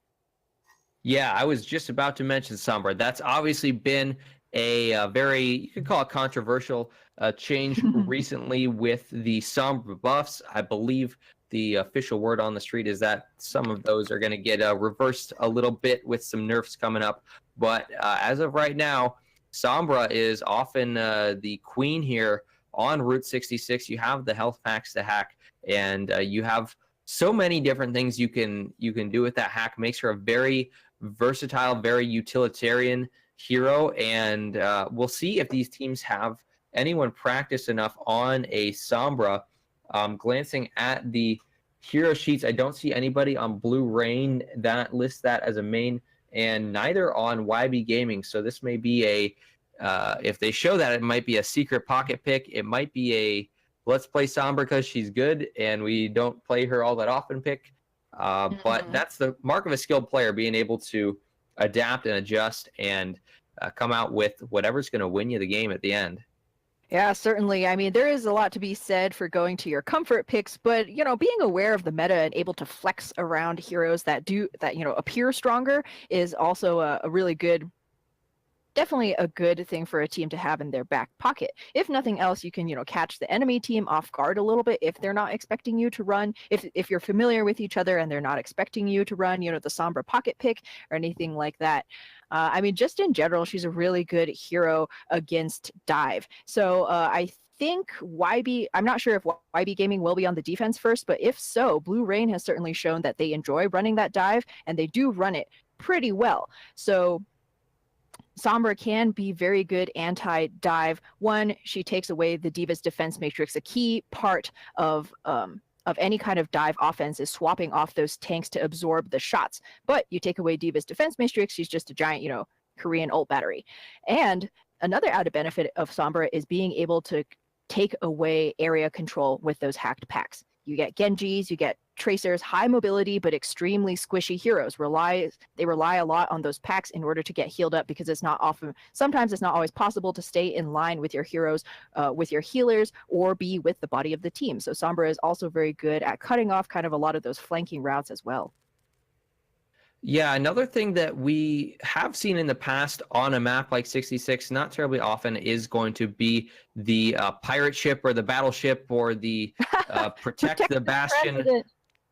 [SPEAKER 2] Yeah, I was just about to mention Sombra. That's obviously been a very, you could call it controversial change recently with the Sombra buffs. I believe the official word on the street is that some of those are going to get reversed a little bit with some nerfs coming up. But as of right now, Sombra is often the queen here on Route 66. You have the health packs to hack, and you have so many different things you can do with that hack. Makes her a very versatile, very utilitarian hero, and we'll see if these teams have anyone practice enough on a Sombra. Glancing at the hero sheets, I don't see anybody on Blue Rain that lists that as a main, and neither on YB Gaming. So this may be a, if they show that, it might be a secret pocket pick. It might be a let's play Sombra because she's good and we don't play her all that often pick. But that's the mark of a skilled player, being able to adapt and adjust and come out with whatever's going to win you the game at the end.
[SPEAKER 3] Yeah, certainly. I mean, there is a lot to be said for going to your comfort picks, but, you know, being aware of the meta and able to flex around heroes that appear stronger is also a really good, definitely a good thing for a team to have in their back pocket. If nothing else, you can, you know, catch the enemy team off guard a little bit if they're not expecting you to run. If you're familiar with each other and they're not expecting you to run, you know, the Sombra pocket pick or anything like that. I mean, just in general, she's a really good hero against dive. So I think YB, I'm not sure if YB Gaming will be on the defense first, but if so, Blue Rain has certainly shown that they enjoy running that dive, and they do run it pretty well. So Sombra can be very good anti-dive. One, she takes away the Diva's defense matrix. A key part of any kind of dive offense is swapping off those tanks to absorb the shots. But you take away Diva's defense matrix, she's just a giant, you know, Korean ult battery. And another added benefit of Sombra is being able to take away area control with those hacked packs. You get Genjis, you get Tracers, high mobility but extremely squishy heroes. They rely a lot on those packs in order to get healed up, because sometimes it's not always possible to stay in line with your heroes, with your healers, or be with the body of the team. So Sombra is also very good at cutting off kind of a lot of those flanking routes as well.
[SPEAKER 2] Yeah, another thing that we have seen in the past on a map like 66, not terribly often, is going to be the pirate ship or the battleship or the protect the bastion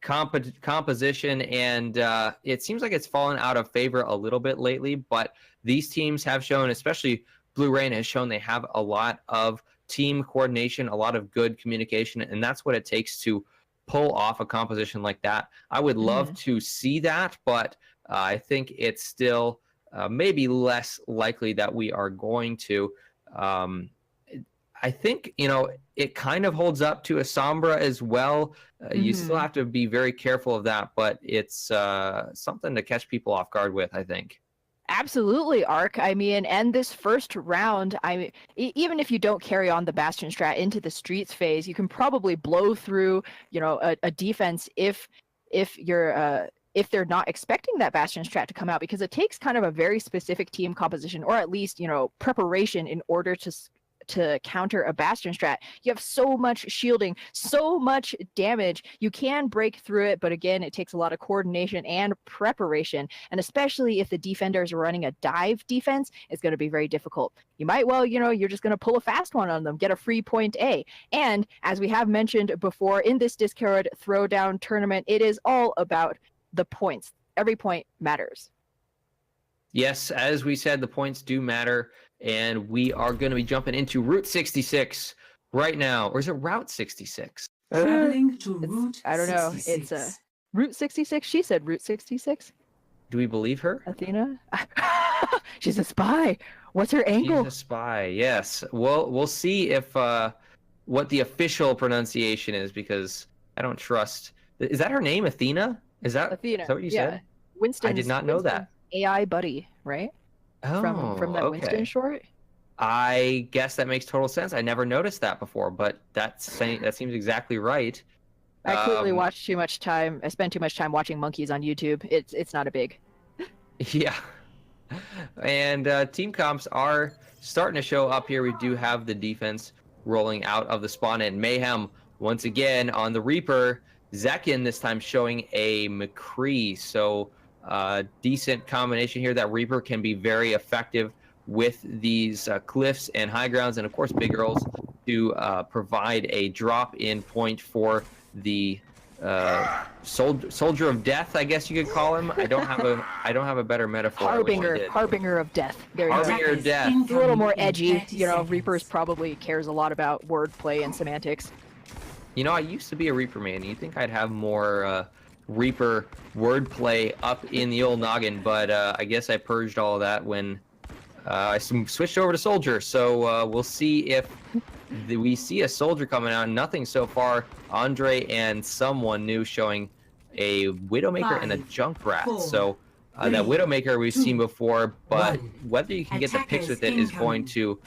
[SPEAKER 2] composition. And it seems like it's fallen out of favor a little bit lately, but these teams have shown, especially Blue Rain has shown, they have a lot of team coordination, a lot of good communication, and that's what it takes to pull off a composition like that. I would love to see that, but I think it's still maybe less likely that we are going to. I think, you know, it kind of holds up to a Sombra as well. You still have to be very careful of that, but it's something to catch people off guard with, I think.
[SPEAKER 3] Absolutely, Ark. I mean, and this first round, even if you don't carry on the Bastion strat into the streets phase, you can probably blow through, you know, a defense if they're not expecting that Bastion strat to come out, because it takes kind of a very specific team composition, or at least, you know, preparation in order to counter a Bastion strat. You have so much shielding, so much damage. You can break through it, but again, it takes a lot of coordination and preparation. And especially if the defenders are running a dive defense, it's going to be very difficult. You might, well, you know, you're just going to pull a fast one on them, get a free point A. And as we have mentioned before, in this Discord Throwdown tournament, it is all about the points. Every point matters.
[SPEAKER 2] Yes, as we said, the points do matter, and we are going to be jumping into Route 66 right now. Or is it Route 66?
[SPEAKER 4] Traveling to Route
[SPEAKER 3] I don't know.
[SPEAKER 4] 66.
[SPEAKER 3] It's Route 66? She said Route 66.
[SPEAKER 2] Do we believe her?
[SPEAKER 3] Athena? She's a spy. What's her angle?
[SPEAKER 2] She's a spy. Yes. We'll see if what the official pronunciation is, because I don't trust. Is that her name, Athena?
[SPEAKER 3] Athena.
[SPEAKER 2] Is that what you said?
[SPEAKER 3] Winston.
[SPEAKER 2] I did not know that.
[SPEAKER 3] AI buddy, right?
[SPEAKER 2] Oh,
[SPEAKER 3] From that
[SPEAKER 2] okay.
[SPEAKER 3] Winston short.
[SPEAKER 2] I guess that makes total sense. I never noticed that before, but that seems exactly right.
[SPEAKER 3] I clearly watched too much time. I spent too much time watching monkeys on YouTube. It's not a big.
[SPEAKER 2] Yeah. And team comps are starting to show up here. We do have the defense rolling out of the spawn, and Mayhem once again on the Reaper. Zekin this time showing a McCree. So decent combination here. That Reaper can be very effective with these cliffs and high grounds, and of course big girls to provide a drop-in point for the soldier of death, I guess you could call him. I don't have a better metaphor.
[SPEAKER 3] Harbinger of death. There you go.
[SPEAKER 2] Harbinger of death.
[SPEAKER 3] It's a little more edgy. You know, Reapers probably cares a lot about wordplay and semantics.
[SPEAKER 2] You know, I used to be a Reaper man. You'd think I'd have more Reaper wordplay up in the old noggin, but I guess I purged all of that when I switched over to soldier. So we'll see if we see a soldier coming out. Nothing so far. Andre and someone new showing a Widowmaker and a Junkrat. So that Widowmaker we've seen before, but whether you can get the picks with it is going to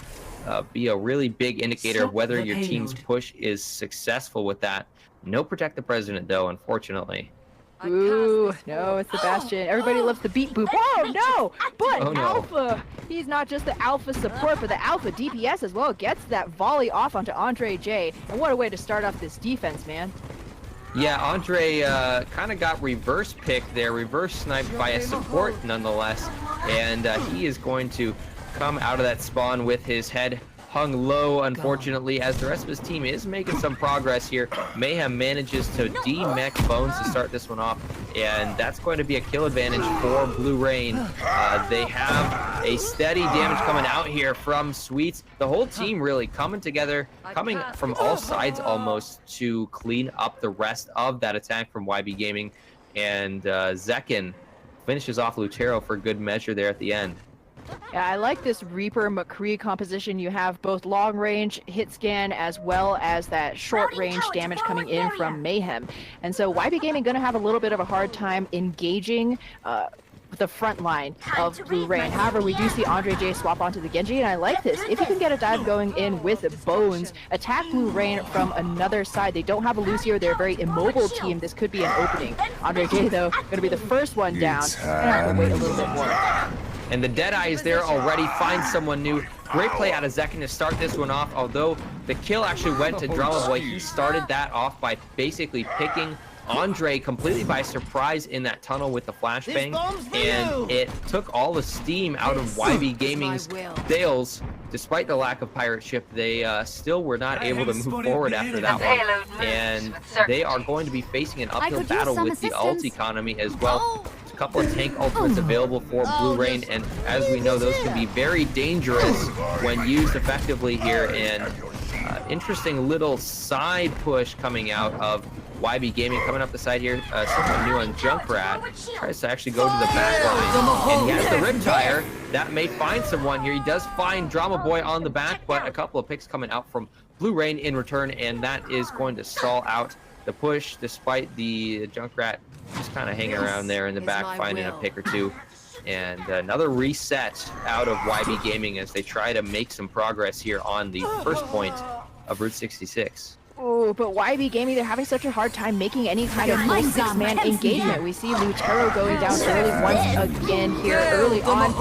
[SPEAKER 2] be a really big indicator of whether your team's push is successful with that. No Protect the President, though, unfortunately.
[SPEAKER 3] Ooh, no, it's the Bastion. Everybody loves the beat boop. Oh, no! But Alpha, he's not just the Alpha support, but the Alpha DPS as well. Gets that volley off onto Andre J. And what a way to start off this defense, man.
[SPEAKER 2] Yeah, Andre kind of got reverse picked there, reverse sniped by a support nonetheless. And he is going to come out of that spawn with his head hung low, unfortunately, as the rest of his team is making some progress here. Mayhem manages to de-mech Bones to start this one off, and that's going to be a kill advantage for Blue Rain. They have a steady damage coming out here from Sweets. The whole team really coming together, coming from all sides almost to clean up the rest of that attack from YB Gaming, and Zekin finishes off Lutero for good measure there at the end.
[SPEAKER 3] Yeah, I like this Reaper McCree composition. You have both long range hit scan as well as that short range damage coming in from Mayhem. And so YB Gaming going to have a little bit of a hard time engaging the front line of Blue Rain. However, we do see Andre J swap onto the Genji, and I like this. If you can get a dive going in with Bones, attack Blue Rain from another side. They don't have a Lucio. They're a very immobile team. This could be an opening. Andre J, though, going to be the first one down. And have to wait a little bit more.
[SPEAKER 2] And the Deadeye is there already, finds someone new. Great play out of Zekin to start this one off, although the kill actually went to Drama Boy. He started that off by basically picking Andre completely by surprise in that tunnel with the flashbang, and it took all the steam out of YB Gaming's sails. Despite the lack of pirate ship, they still were not able to move forward after that one, and they are going to be facing an uphill battle with the ult economy as well. Couple of tank ultimates available for Blue Rain, and as we know, those can be very dangerous when used effectively here. And interesting little side push coming out of YB Gaming coming up the side here. Someone new on Junkrat tries to actually go to the back line, and he has the Riptire. That may find someone here. He does find Drama Boy on the back, but a couple of picks coming out from Blue Rain in return, and that is going to stall out the push, despite the Junkrat just kind of hanging around there in the back, finding a pick or two. And another reset out of YB Gaming as they try to make some progress here on the first point of Route 66.
[SPEAKER 3] Oh, but YB Gaming, they're having such a hard time making any kind of full six-man engagement. We see Lutero going down early once again here early on.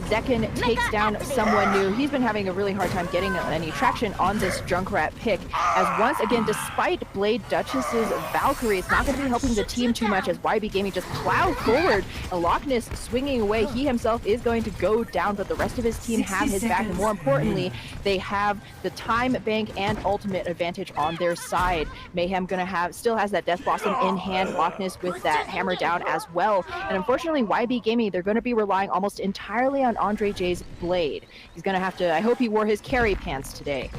[SPEAKER 3] Zekin takes down someone new. He's been having a really hard time getting any traction on this Junkrat pick, as once again, despite Blade Duchess's Valkyrie, it's not going to be helping the team too much as YB Gaming just plows forward. Loch Ness swinging away. He himself is going to go down, but the rest of his team have his back, and more importantly, they have the time bank and ultimate advantage on their side. Mayhem still has that Death Blossom in hand, Loch Ness with that hammer down as well. And unfortunately, YB Gaming, they're going to be relying almost entirely on Andre J's Blade. He's going to have to, I hope he wore his carry pants today.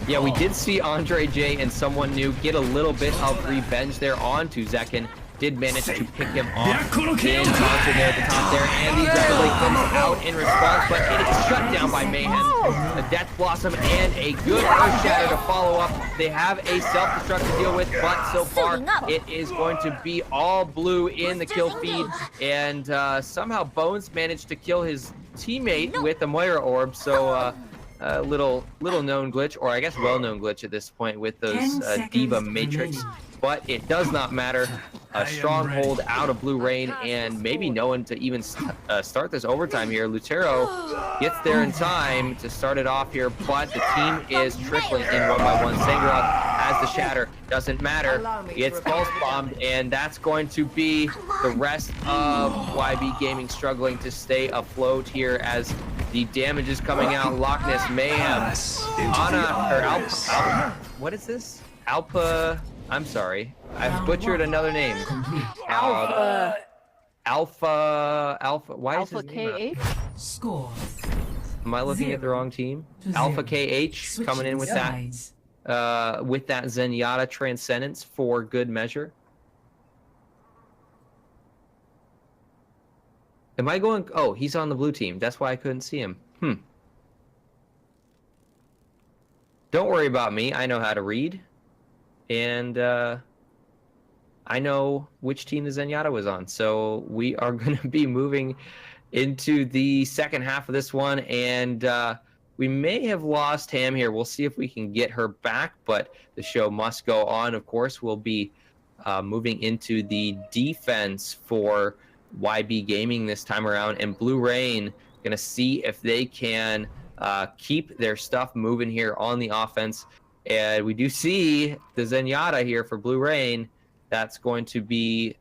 [SPEAKER 2] Yeah, we did see Andre J and someone new get a little bit of revenge there onto Zekin, did manage to pick him off in concert there at the top there, and the Rebel comes out in response, but it is shut down by Mayhem, a Death Blossom, and a good Earth Shatter to follow up. They have a self-destruct to deal with, but so far it is going to be all blue in the kill feed, and somehow Bones managed to kill his teammate with a Moira Orb, so a little known glitch, or I guess well-known glitch at this point with those Diva Matrix. But it does not matter. A stronghold out of Blue Rain, and maybe no one to even start this overtime here. Lutero gets there in time to start it off here, but the team is trickling in one by one. Sangaroth has the shatter, doesn't matter. It's pulse bombed, and that's going to be the rest of YB Gaming struggling to stay afloat here as the damage is coming out. Loch Ness Mayhem, Anna, or Alpha, what is this? Alpha. I'm sorry, I've butchered another name.
[SPEAKER 3] Alpha.
[SPEAKER 2] Why is
[SPEAKER 3] Alpha
[SPEAKER 2] his name
[SPEAKER 3] KH?
[SPEAKER 4] Score.
[SPEAKER 2] Am I looking at the wrong team? Alpha KH coming in with that Zenyatta Transcendence for good measure. Am I going? Oh, he's on the blue team. That's why I couldn't see him. Don't worry about me. I know how to read. And I know which team the Zenyatta was on. So we are going to be moving into the second half of this one. And we may have lost Ham here. We'll see if we can get her back. But the show must go on. Of course, we'll be moving into the defense for YB Gaming this time around. And Blue Rain going to see if they can keep their stuff moving here on the offense. And we do see the Zenyatta here for Blue Rain. That's going to be,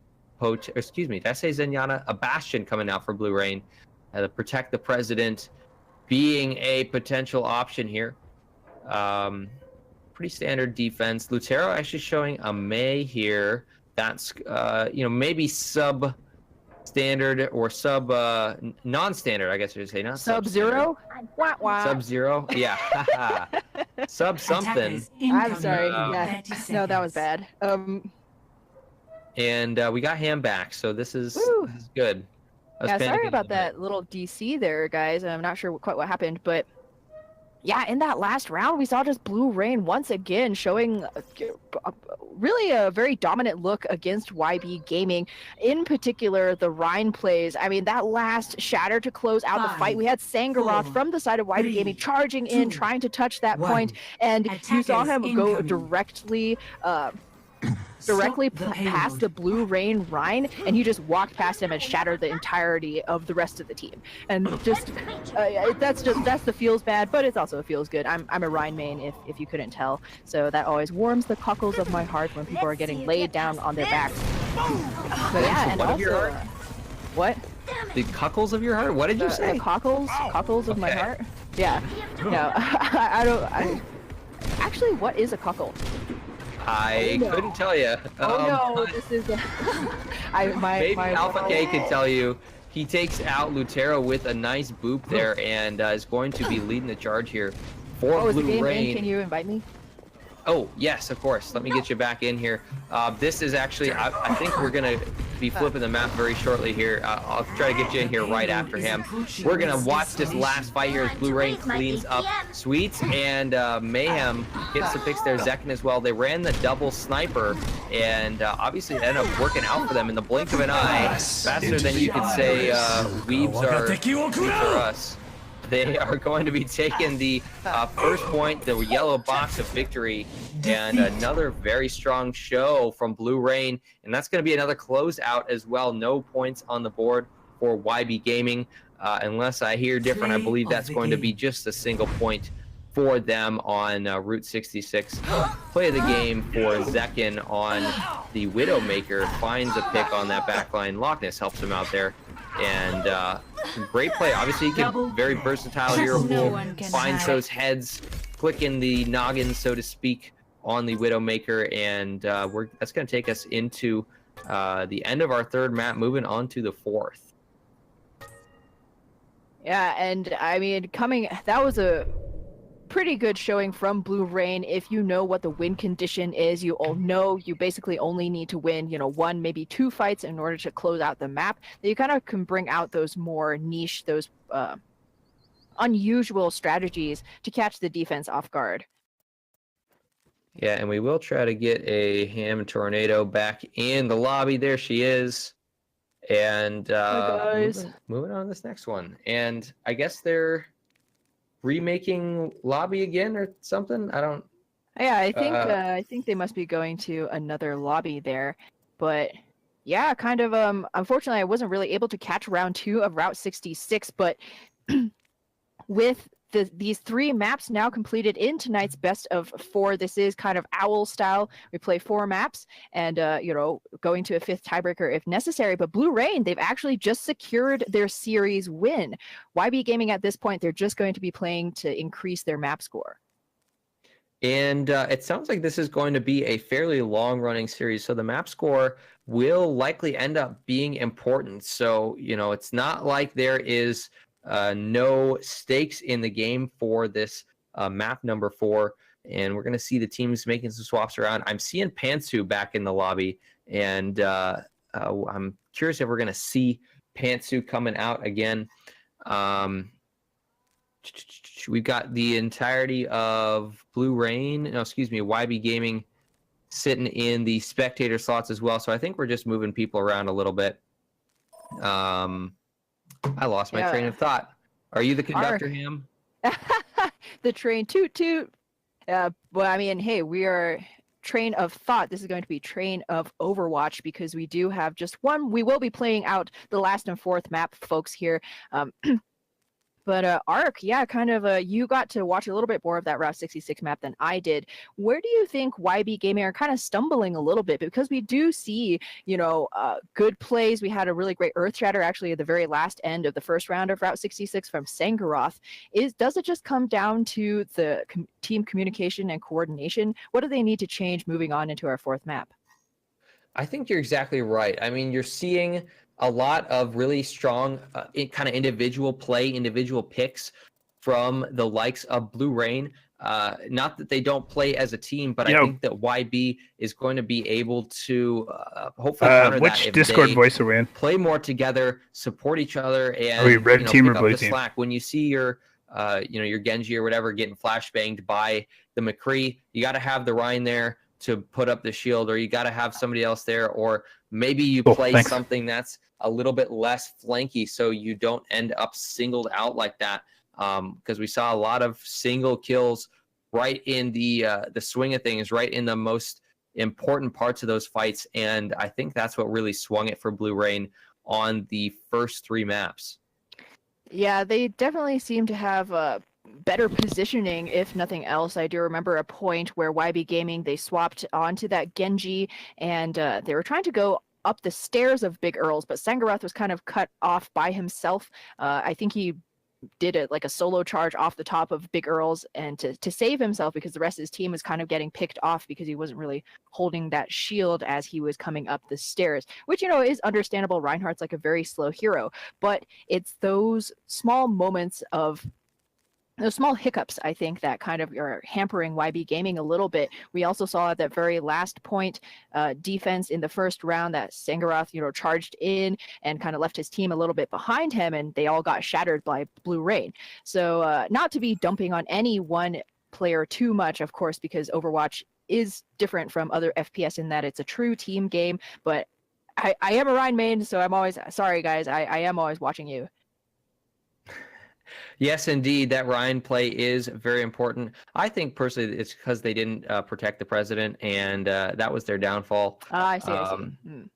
[SPEAKER 2] excuse me, did I say Zenyatta? A Bastion coming out for Blue Rain. To protect the president being a potential option here. Pretty standard defense. Lutero actually showing a May here. That's, maybe sub-standard or non-standard, I guess I should say. Not
[SPEAKER 3] Sub-Zero?
[SPEAKER 2] Sub-Zero? Yeah. Sub something.
[SPEAKER 3] I'm sorry. Yeah. No, that was bad.
[SPEAKER 2] And we got Ham back, so this is good.
[SPEAKER 3] Yeah, sorry about that little DC there, guys. I'm not sure quite what happened, but yeah, in that last round, we saw just Blue Rain once again showing really a very dominant look against YB Gaming. In particular, the Rhine plays. I mean, that last shatter to close out the fight, we had Sangaroth from the side of YB Gaming charging in, trying to touch that point, and you saw him go directly past the Blue Rain Rhine, and he just walked past him and shattered the entirety of the rest of the team. And just that's the feels bad, but it's also feels good. I'm a Rhine main, if you couldn't tell, so that always warms the cockles of my heart when people are getting laid down on their backs. But yeah, and also what?
[SPEAKER 2] The cockles of your heart? What did you say?
[SPEAKER 3] The cockles of my heart. Yeah. No, actually, what is a cockle?
[SPEAKER 2] I couldn't tell you.
[SPEAKER 3] No, this is
[SPEAKER 2] maybe Alpha K could tell you. He takes out Lutero with a nice boop there, and is going to be leading the charge here for Blue Rain.
[SPEAKER 3] Can you invite me?
[SPEAKER 2] Oh, yes, of course. Let me get you back in here. This is actually, I think we're going to be flipping the map very shortly here. I'll try to get you in here right after him. We're going to watch this last fight here as Blue Rain cleans up Sweets, and Mayhem gets to fix their Zekin as well. They ran the double sniper, and obviously it ended up working out for them in the blink of an eye. Faster than you could say weebs are us. They are going to be taking the first point, the yellow box of victory, and another very strong show from Blue Rain. And that's going to be another closeout as well. No points on the board for YB Gaming. Unless I hear different, I believe that's going to be just a single point for them on Route 66. Play of the game for Zekin on the Widowmaker. Finds a pick on that backline. Loch Ness helps him out there. And great play. Obviously, he can very versatile hero pool. Finds those heads, clicking the noggin, so to speak, on the Widowmaker. And that's going to take us into the end of our third map, moving on to the fourth.
[SPEAKER 3] Yeah, and I mean, that was a pretty good showing from Blue Rain. If you know what the win condition is, you all know you basically only need to win, one, maybe two fights in order to close out the map. That you kind of can bring out those more niche, those unusual strategies to catch the defense off guard.
[SPEAKER 2] Yeah, and we will try to get a Ham Tornado back in the lobby. There she is. And moving on to this next one. And I guess they're remaking lobby again or something. I don't.
[SPEAKER 3] Yeah, I think they must be going to another lobby there, but yeah, kind of. Unfortunately, I wasn't really able to catch round 2 of Route 66, but with these 3 maps now completed in tonight's best of 4, this is kind of owl style. We play 4 maps and, going to a 5th tiebreaker if necessary. But Blue Rain, they've actually just secured their series win. YB Gaming at this point, they're just going to be playing to increase their map score.
[SPEAKER 2] And it sounds like this is going to be a fairly long-running series. So the map score will likely end up being important. So, it's not like there is no stakes in the game for this map number 4, and we're going to see the teams making some swaps around. I'm seeing Pantsu back in the lobby, and I'm curious if we're going to see Pantsu coming out again. We've got the entirety of YB Gaming sitting in the spectator slots as well, so I think we're just moving people around a little bit. I lost my train of thought. Are you the conductor, Ham?
[SPEAKER 3] The train toot toot. Well, I mean, hey, we are train of thought. This is going to be train of Overwatch because we do have just one. We will be playing out the last and 4th map, folks, here. But Ark, yeah, kind of you got to watch a little bit more of that Route 66 map than I did. Where do you think YB Gaming are kind of stumbling a little bit? Because we do see, good plays. We had a really great Earth Shatter actually at the very last end of the first round of Route 66 from Sangaroth. Does it just come down to the team communication and coordination? What do they need to change moving on into our 4th map?
[SPEAKER 2] I think you're exactly right. I mean, you're seeing a lot of really strong kind of individual play, individual picks from the likes of Blue Rain. Not that they don't play as a team, but I think that YB is going to be able to hopefully counter
[SPEAKER 5] which
[SPEAKER 2] that if
[SPEAKER 5] Discord
[SPEAKER 2] they
[SPEAKER 5] voice are we in?
[SPEAKER 2] Play more together, support each other, and
[SPEAKER 5] are we red team or blue team?
[SPEAKER 2] Slack. When you see your Genji or whatever getting flashbanged by the McCree, you got to have the Rhine there to put up the shield, or you got to have somebody else there, or maybe you play something that's a little bit less flanky so you don't end up singled out like that, because we saw a lot of single kills right in the swing of things, right in the most important parts of those fights, and I think that's what really swung it for Blue Rain on the first 3 maps.
[SPEAKER 3] Yeah, they definitely seem to have better positioning, if nothing else. I do remember a point where YB Gaming, they swapped onto that Genji, and they were trying to go up the stairs of Big Earls, but Sangaroth was kind of cut off by himself. I think he did it like a solo charge off the top of Big Earls and to save himself, because the rest of his team was kind of getting picked off because he wasn't really holding that shield as he was coming up the stairs, which, is understandable. Reinhardt's like a very slow hero, but it's those small moments of those small hiccups, I think, that kind of are hampering YB Gaming a little bit. We also saw at that very last point defense in the first round that Sangaroth, charged in and kind of left his team a little bit behind him, and they all got shattered by Blue Rain. So not to be dumping on any one player too much, of course, because Overwatch is different from other FPS in that it's a true team game, but I am a Rhine main, so I'm always, sorry guys, I am always watching you.
[SPEAKER 2] Yes, indeed. That Ryan play is very important. I think personally it's because they didn't protect the president, and that was their downfall.
[SPEAKER 3] I see.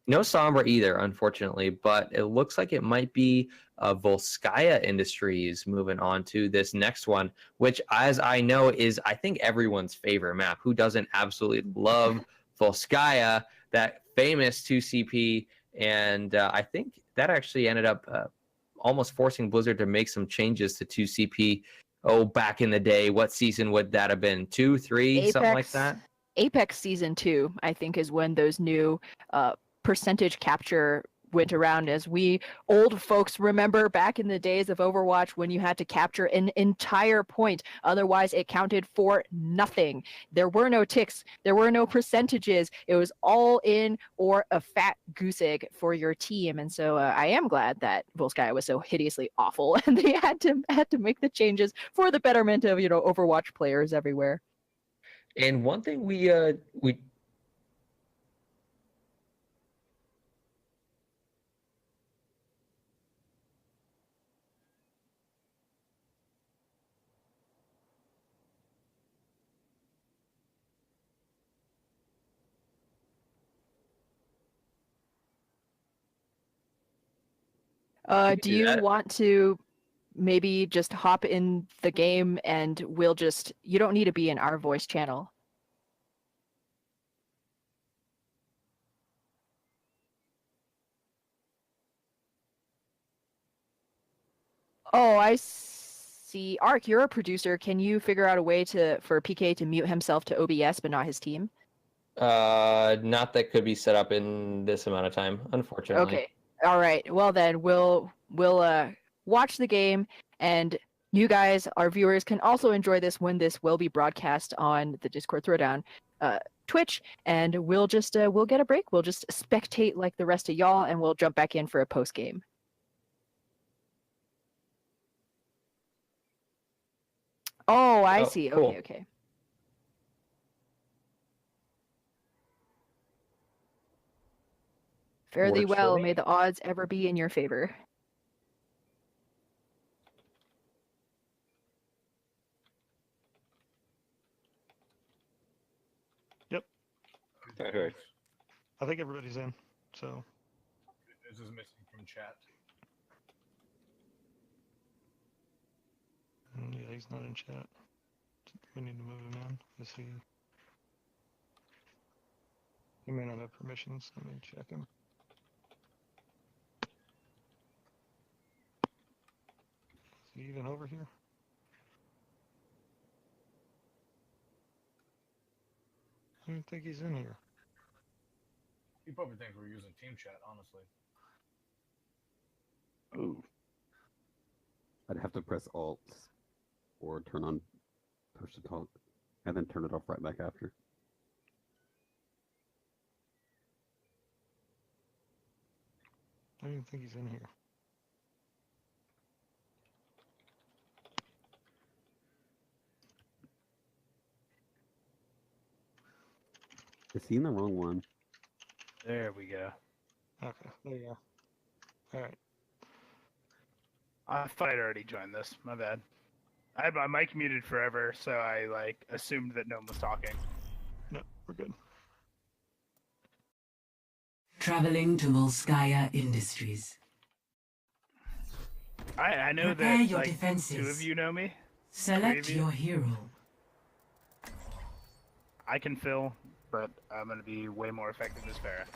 [SPEAKER 2] No Sombra either, unfortunately, but it looks like it might be Volskaya Industries moving on to this next one, which, as I know, is, I think, everyone's favorite map. Who doesn't absolutely love Volskaya, that famous 2CP? And I think that actually ended up almost forcing Blizzard to make some changes to 2CP. Back in the day, what season would that have been? 2, 3,
[SPEAKER 3] Apex,
[SPEAKER 2] something like that?
[SPEAKER 3] Apex Season 2, I think, is when those new percentage capture went around, as we old folks remember back in the days of Overwatch when you had to capture an entire point. Otherwise, it counted for nothing. There were no ticks. There were no percentages. It was all in or a fat goose egg for your team. And so I am glad that Volskaya was so hideously awful, and they had to make the changes for the betterment of Overwatch players everywhere.
[SPEAKER 2] And one thing we
[SPEAKER 3] Do you want to maybe just hop in the game and you don't need to be in our voice channel. Oh, I see. Ark, you're a producer. Can you figure out a way for PK to mute himself to OBS but not his team?
[SPEAKER 2] Not that could be set up in this amount of time, unfortunately.
[SPEAKER 3] Okay. All right. Well then, we'll watch the game, and you guys, our viewers, can also enjoy this when this will be broadcast on the Discord Throwdown Twitch, and we'll get a break. We'll just spectate like the rest of y'all, and we'll jump back in for a post game. Oh, I see.
[SPEAKER 2] Cool.
[SPEAKER 3] Okay. Fare thee well. May the odds ever be in your favor.
[SPEAKER 5] Yep.
[SPEAKER 2] Okay.
[SPEAKER 5] I think everybody's in, so.
[SPEAKER 6] This is missing from chat.
[SPEAKER 5] Yeah, he's not in chat. We need to move him in. Is he? He may not have permissions. Let me check him. Is he even over here? I don't think he's in here.
[SPEAKER 6] You probably think we're using team chat, honestly.
[SPEAKER 7] Ooh. I'd have to press Alt or turn on push to talk and then turn it off right back after.
[SPEAKER 5] I don't even think he's in here.
[SPEAKER 7] Is he in the wrong one?
[SPEAKER 6] There we go.
[SPEAKER 5] Okay, there you go. Alright.
[SPEAKER 8] I thought I'd already joined this. My bad. I had my mic muted forever, so I assumed that no one was talking.
[SPEAKER 5] No, we're good.
[SPEAKER 4] Traveling to Volskaya Industries.
[SPEAKER 8] I know
[SPEAKER 4] Prepare
[SPEAKER 8] that
[SPEAKER 4] your
[SPEAKER 8] two
[SPEAKER 4] defenses.
[SPEAKER 8] of you know me.
[SPEAKER 4] Select
[SPEAKER 8] Preview.
[SPEAKER 4] your hero.
[SPEAKER 8] I can fill, but I'm gonna be way more effective as Farah.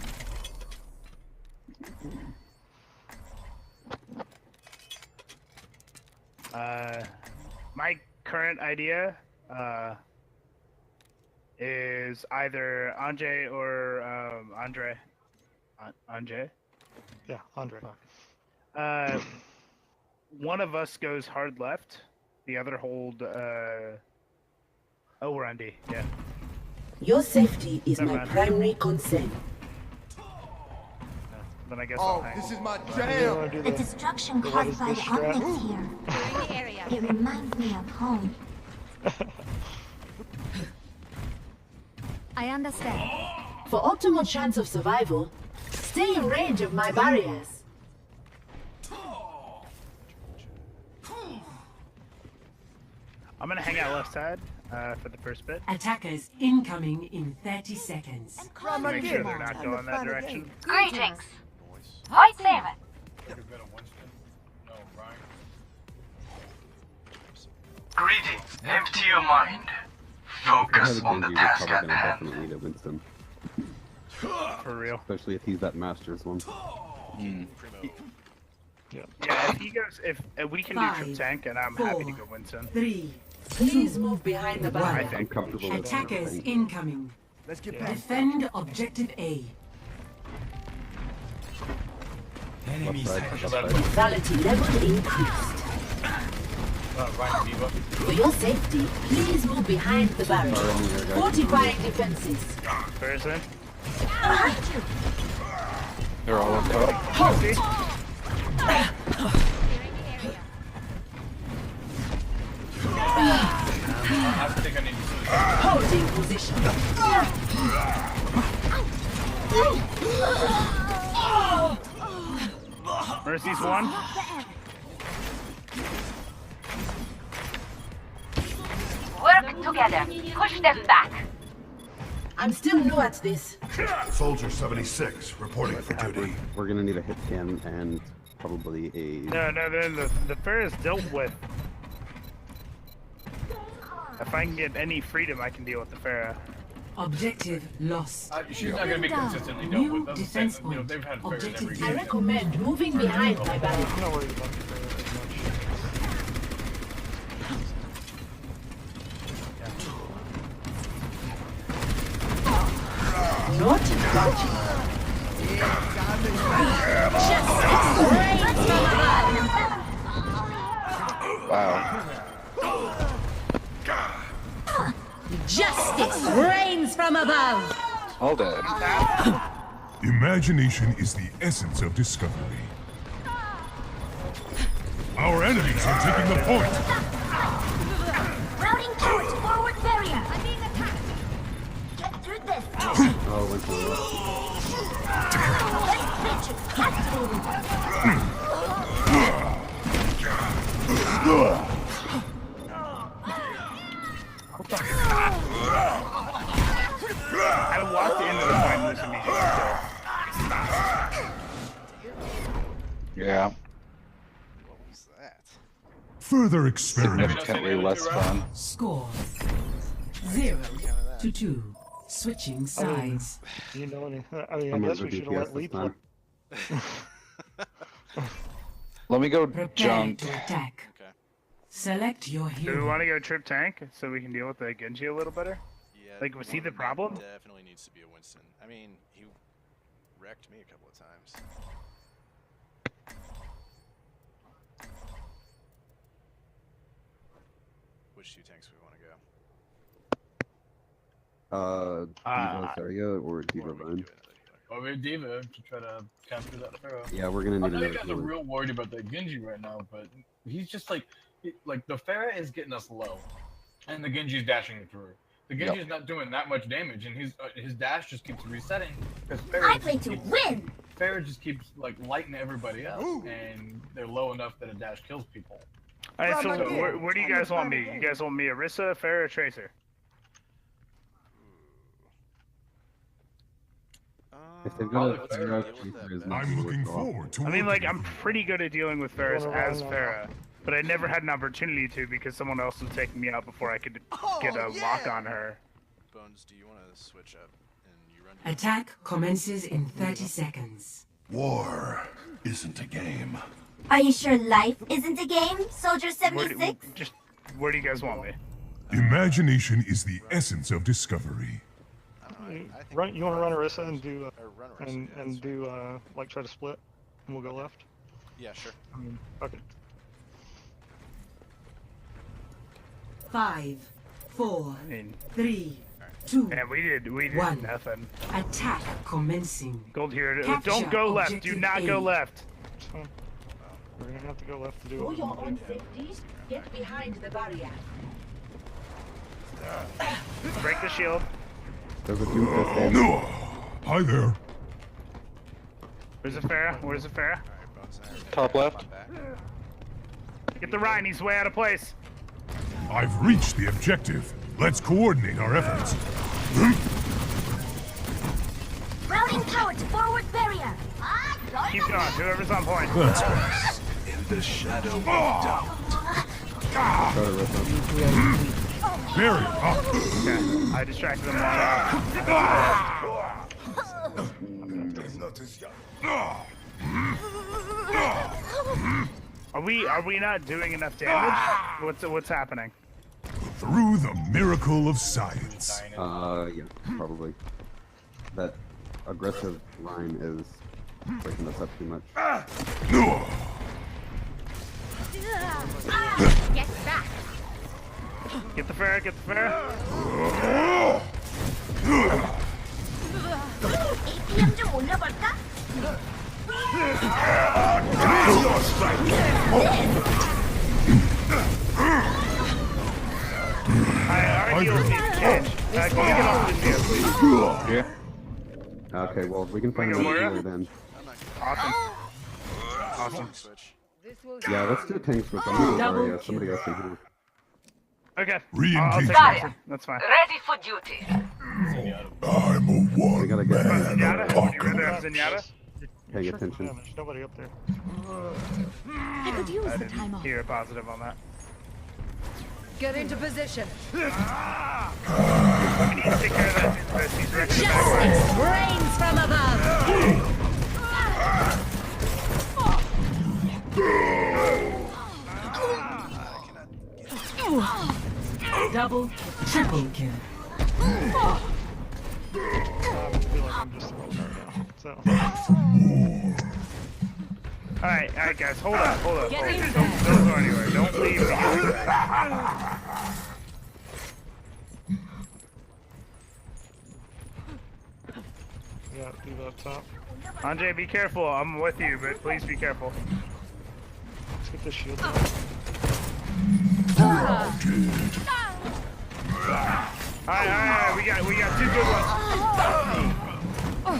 [SPEAKER 8] My current idea is either Anjay or Andre. Anjay?
[SPEAKER 5] Yeah, Andre.
[SPEAKER 8] One of us goes hard left, the other hold. Oh, we're on D. Yeah.
[SPEAKER 9] Your safety is
[SPEAKER 8] Never
[SPEAKER 9] my
[SPEAKER 8] mind.
[SPEAKER 9] primary concern.
[SPEAKER 8] Then I guess I'll hang.
[SPEAKER 5] This is my
[SPEAKER 10] The destruction caused by the elements here.
[SPEAKER 11] Clearing the area.
[SPEAKER 10] It reminds me of home.
[SPEAKER 11] I understand.
[SPEAKER 9] For optimal chance of survival, stay in range of my barriers.
[SPEAKER 8] I'm gonna hang out left side for the first bit.
[SPEAKER 4] Attackers incoming in 30 seconds.
[SPEAKER 8] Make sure they're not going that direction.
[SPEAKER 11] Greetings. White Saber.
[SPEAKER 6] Could have been a Winston. No, Ryan.
[SPEAKER 12] Greetings. Empty your mind.
[SPEAKER 7] If I
[SPEAKER 12] Focus
[SPEAKER 7] have a
[SPEAKER 12] on the
[SPEAKER 7] Genji, we're
[SPEAKER 12] task
[SPEAKER 7] probably
[SPEAKER 12] at
[SPEAKER 7] gonna
[SPEAKER 12] hand.
[SPEAKER 7] definitely need a Winston.
[SPEAKER 8] For real.
[SPEAKER 7] Especially if he's that Masters one.
[SPEAKER 8] Yeah, if he goes, if we can do trip
[SPEAKER 4] 5,
[SPEAKER 8] tank, and I'm happy to go Winston.
[SPEAKER 4] 3.
[SPEAKER 9] Please move behind the
[SPEAKER 8] I
[SPEAKER 9] barrier.
[SPEAKER 7] I'm
[SPEAKER 8] think.
[SPEAKER 7] comfortable with
[SPEAKER 4] Attackers
[SPEAKER 7] that.
[SPEAKER 4] incoming.
[SPEAKER 5] Let's get
[SPEAKER 4] Defend objective A. Enemies
[SPEAKER 7] Left
[SPEAKER 4] have
[SPEAKER 7] side, left side.
[SPEAKER 9] Vitality level increased.
[SPEAKER 6] Ryan Diva.
[SPEAKER 9] For your safety, please move behind the barrier.
[SPEAKER 7] Far in here, guys.
[SPEAKER 9] Fortifying defenses.
[SPEAKER 8] Person.
[SPEAKER 5] They're all on top.
[SPEAKER 9] Halt!
[SPEAKER 6] I think I need to
[SPEAKER 9] Holding position.
[SPEAKER 8] Mercy's one.
[SPEAKER 11] Work together. Push them back.
[SPEAKER 9] I'm still new at this.
[SPEAKER 13] Soldier 76 reporting for duty.
[SPEAKER 7] We're gonna need a hit scan and probably a.
[SPEAKER 8] No, the fair is dealt with. If I can get any freedom, I can deal with the Farah.
[SPEAKER 4] Objective lost.
[SPEAKER 6] She's not going to be consistently dealt with. That's the same, you know, they've had fairs every
[SPEAKER 9] I
[SPEAKER 6] game.
[SPEAKER 9] recommend moving behind my barrier.
[SPEAKER 5] I'm not worried about the fair as much.
[SPEAKER 9] Naughty dodgy.
[SPEAKER 5] Wow.
[SPEAKER 9] Justice reigns from above.
[SPEAKER 5] All dead.
[SPEAKER 13] Imagination is the essence of discovery. Our enemies are taking the point.
[SPEAKER 10] Routing towards forward barrier. I'm being attacked. Get through this.
[SPEAKER 7] Oh, went to the
[SPEAKER 8] I walked into the fight with immediately.
[SPEAKER 5] Yeah.
[SPEAKER 1] What was that?
[SPEAKER 13] Further experiment.
[SPEAKER 5] Significantly less fun.
[SPEAKER 4] Score 0-2. Switching sides.
[SPEAKER 5] You know any? I mean, I
[SPEAKER 7] I'm
[SPEAKER 5] guess
[SPEAKER 7] on
[SPEAKER 5] we should have
[SPEAKER 7] DPS
[SPEAKER 5] let Lee
[SPEAKER 7] this time.
[SPEAKER 5] play. Let me go
[SPEAKER 4] Prepare
[SPEAKER 5] junk.
[SPEAKER 4] to attack.
[SPEAKER 1] Okay.
[SPEAKER 4] Select your
[SPEAKER 8] Do we
[SPEAKER 4] hero.
[SPEAKER 8] want to go trip tank so we can deal with the Genji a little better?
[SPEAKER 1] Yeah.
[SPEAKER 8] Like, was he
[SPEAKER 1] one
[SPEAKER 8] the
[SPEAKER 1] of them
[SPEAKER 8] problem?
[SPEAKER 1] Definitely needs to be a Winston. I mean, he wrecked me a couple of times. Which two tanks we want to go?
[SPEAKER 7] Diva Zarya or
[SPEAKER 1] Or
[SPEAKER 7] Diva
[SPEAKER 1] we can
[SPEAKER 7] Run.
[SPEAKER 1] do another healer.
[SPEAKER 6] Or with Diva to try to capture that Pharaoh.
[SPEAKER 7] Yeah, we're gonna
[SPEAKER 6] I
[SPEAKER 7] need
[SPEAKER 6] know you
[SPEAKER 7] another
[SPEAKER 6] guys are
[SPEAKER 7] healer.
[SPEAKER 6] real worried about that Genji right now, but he's just like the Pharah is getting us low, and the Genji's dashing through. The Genji's not doing that much damage, and his dash just keeps resetting because
[SPEAKER 10] I play to win.
[SPEAKER 6] Pharah just keeps like lighting everybody up, and they're low enough that a dash kills people.
[SPEAKER 8] Alright, so where do you guys want me? You guys want me Orisa, Farah, or Tracer?
[SPEAKER 7] If they've got a
[SPEAKER 1] Let's
[SPEAKER 7] Pharah,
[SPEAKER 1] deal with
[SPEAKER 7] Tracer
[SPEAKER 1] that
[SPEAKER 7] is
[SPEAKER 1] better.
[SPEAKER 7] not
[SPEAKER 13] I'm
[SPEAKER 7] gonna
[SPEAKER 13] looking
[SPEAKER 7] work well.
[SPEAKER 13] forward to
[SPEAKER 8] I mean, like,
[SPEAKER 13] working
[SPEAKER 8] I'm
[SPEAKER 13] with you.
[SPEAKER 8] pretty good at dealing with Ferris
[SPEAKER 5] Wanna
[SPEAKER 8] as
[SPEAKER 5] run,
[SPEAKER 8] Farah, but I never had an opportunity to because someone else was taking me out before I could get a lock on her.
[SPEAKER 1] Bones, do you want to switch up and you run?
[SPEAKER 4] Attack commences in 30 seconds.
[SPEAKER 13] War isn't a game.
[SPEAKER 10] Are you sure life isn't a game, Soldier
[SPEAKER 8] Where do,
[SPEAKER 10] 76?
[SPEAKER 8] where do you guys want me?
[SPEAKER 13] Imagination is the essence of discovery.
[SPEAKER 1] I don't know, I think
[SPEAKER 5] Run. You want to run Orisa and do
[SPEAKER 1] or run Orisa,
[SPEAKER 5] and
[SPEAKER 1] yeah,
[SPEAKER 5] and
[SPEAKER 1] that's
[SPEAKER 5] do like try to split, and we'll go left.
[SPEAKER 1] fine. Yeah, sure.
[SPEAKER 5] I mean, okay.
[SPEAKER 4] 5, 4,
[SPEAKER 8] I mean,
[SPEAKER 4] 3, 2.
[SPEAKER 8] man, we did
[SPEAKER 4] One.
[SPEAKER 8] nothing.
[SPEAKER 4] Attack commencing.
[SPEAKER 8] Gold here.
[SPEAKER 4] Capture
[SPEAKER 8] Don't go left. Do
[SPEAKER 4] objective
[SPEAKER 8] not go
[SPEAKER 4] A.
[SPEAKER 8] left.
[SPEAKER 5] It's fine. We're gonna have to go left to do
[SPEAKER 9] For
[SPEAKER 5] it.
[SPEAKER 9] your own safety, get behind the barrier.
[SPEAKER 8] Break the shield.
[SPEAKER 7] There's a Doomfist in.
[SPEAKER 13] Hi there.
[SPEAKER 8] Where's the Farah? Where's the Farah?
[SPEAKER 1] Alright, Bones.
[SPEAKER 5] Top left.
[SPEAKER 1] Back.
[SPEAKER 8] Get the Ryan. He's way out of place.
[SPEAKER 13] I've reached the objective. Let's coordinate our efforts.
[SPEAKER 10] Routing towards forward barrier.
[SPEAKER 8] Keep going. Whoever's on point.
[SPEAKER 13] That's best. In the shadow of doubt.
[SPEAKER 7] Try to rip him.
[SPEAKER 13] Barrier up.
[SPEAKER 8] Okay. I distracted him long enough. Are we not doing enough damage? What's happening?
[SPEAKER 13] Through the miracle of science.
[SPEAKER 7] Yeah, probably. That aggressive line is breaking us up too much.
[SPEAKER 10] Get back.
[SPEAKER 8] Get the fair, get the fair.
[SPEAKER 10] APM 좀 올려볼까?
[SPEAKER 8] Our heals need to change. Can we get off this here, please?
[SPEAKER 7] Yeah. Okay, well, we can find
[SPEAKER 8] We go
[SPEAKER 7] another
[SPEAKER 8] Moira?
[SPEAKER 7] healer then.
[SPEAKER 8] Awesome. Awesome.
[SPEAKER 1] Switch.
[SPEAKER 7] Yeah, let's do a tank switch. I'm gonna
[SPEAKER 4] Double
[SPEAKER 7] Moira. Somebody else can heal.
[SPEAKER 8] Okay.
[SPEAKER 13] Re-engage.
[SPEAKER 8] take
[SPEAKER 11] Got
[SPEAKER 8] Mason.
[SPEAKER 11] it.
[SPEAKER 8] That's fine.
[SPEAKER 11] Ready for duty.
[SPEAKER 13] I'm a one.
[SPEAKER 7] We gotta get
[SPEAKER 8] Zenyatta? Would you rather have Zenyatta?
[SPEAKER 7] paying attention.
[SPEAKER 5] Yeah, there's nobody up there.
[SPEAKER 9] I could use
[SPEAKER 8] I
[SPEAKER 9] the
[SPEAKER 8] didn't
[SPEAKER 9] time off.
[SPEAKER 8] hear a positive on that.
[SPEAKER 9] Get into position.
[SPEAKER 8] We need to take care of that. He's wrecking the back
[SPEAKER 9] Justice reigns from above.
[SPEAKER 4] Double, triple kill.
[SPEAKER 5] I feel like I'm just a robot now. So.
[SPEAKER 8] Alright, guys, hold up. Don't go anywhere. Don't leave.
[SPEAKER 5] Yeah, do that top.
[SPEAKER 8] Andre, be careful. I'm with you, but please be careful.
[SPEAKER 5] Let's get the shield down.
[SPEAKER 8] Alright, we got two good ones.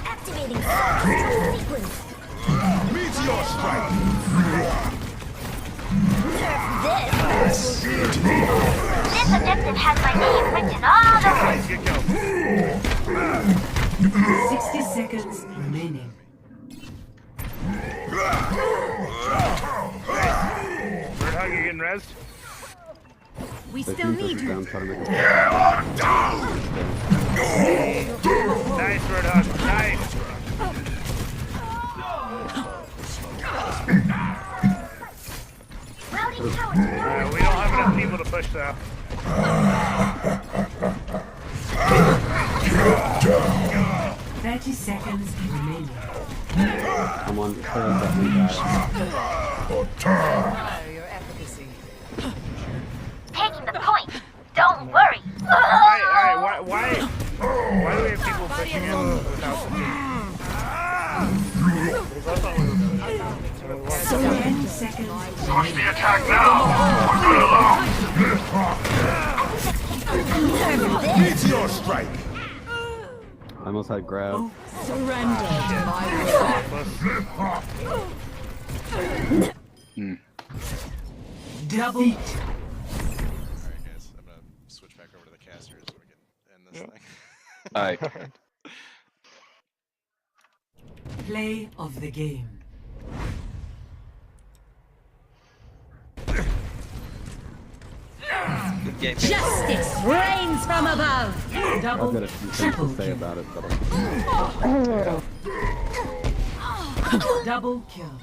[SPEAKER 10] Activating sequence.
[SPEAKER 13] Meteor strike.
[SPEAKER 11] This objective has my name written all over it.
[SPEAKER 8] Good kill.
[SPEAKER 4] 60 seconds remaining.
[SPEAKER 8] Birdhug, you getting rezzed?
[SPEAKER 9] We
[SPEAKER 7] The
[SPEAKER 9] still
[SPEAKER 7] defense
[SPEAKER 9] need
[SPEAKER 7] is
[SPEAKER 9] you.
[SPEAKER 7] down, trying to make
[SPEAKER 8] Nice, Birdhug. Nice.
[SPEAKER 10] Routing power.
[SPEAKER 8] We don't have enough people to push, though.
[SPEAKER 4] 30 seconds remaining.
[SPEAKER 7] Come on, just clear that blue guy.
[SPEAKER 9] Your efficacy.
[SPEAKER 11] Taking the point. Don't worry.
[SPEAKER 8] Alright, why do we have people pushing him without the team?
[SPEAKER 5] Because I thought we were good.
[SPEAKER 4] 10 seconds.
[SPEAKER 12] Push the attack now!
[SPEAKER 13] Meteor strike.
[SPEAKER 7] I almost had grab.
[SPEAKER 9] Surrender to my will.
[SPEAKER 4] Double.
[SPEAKER 1] Alright, guys. I'm gonna switch back over to the casters so we can end this thing.
[SPEAKER 2] Alright.
[SPEAKER 4] Play of the game.
[SPEAKER 2] Good game.
[SPEAKER 9] Justice reigns from above.
[SPEAKER 7] I've
[SPEAKER 4] Double,
[SPEAKER 7] got a few things
[SPEAKER 4] triple
[SPEAKER 7] to say
[SPEAKER 4] kill.
[SPEAKER 7] about it, but
[SPEAKER 4] Double kill.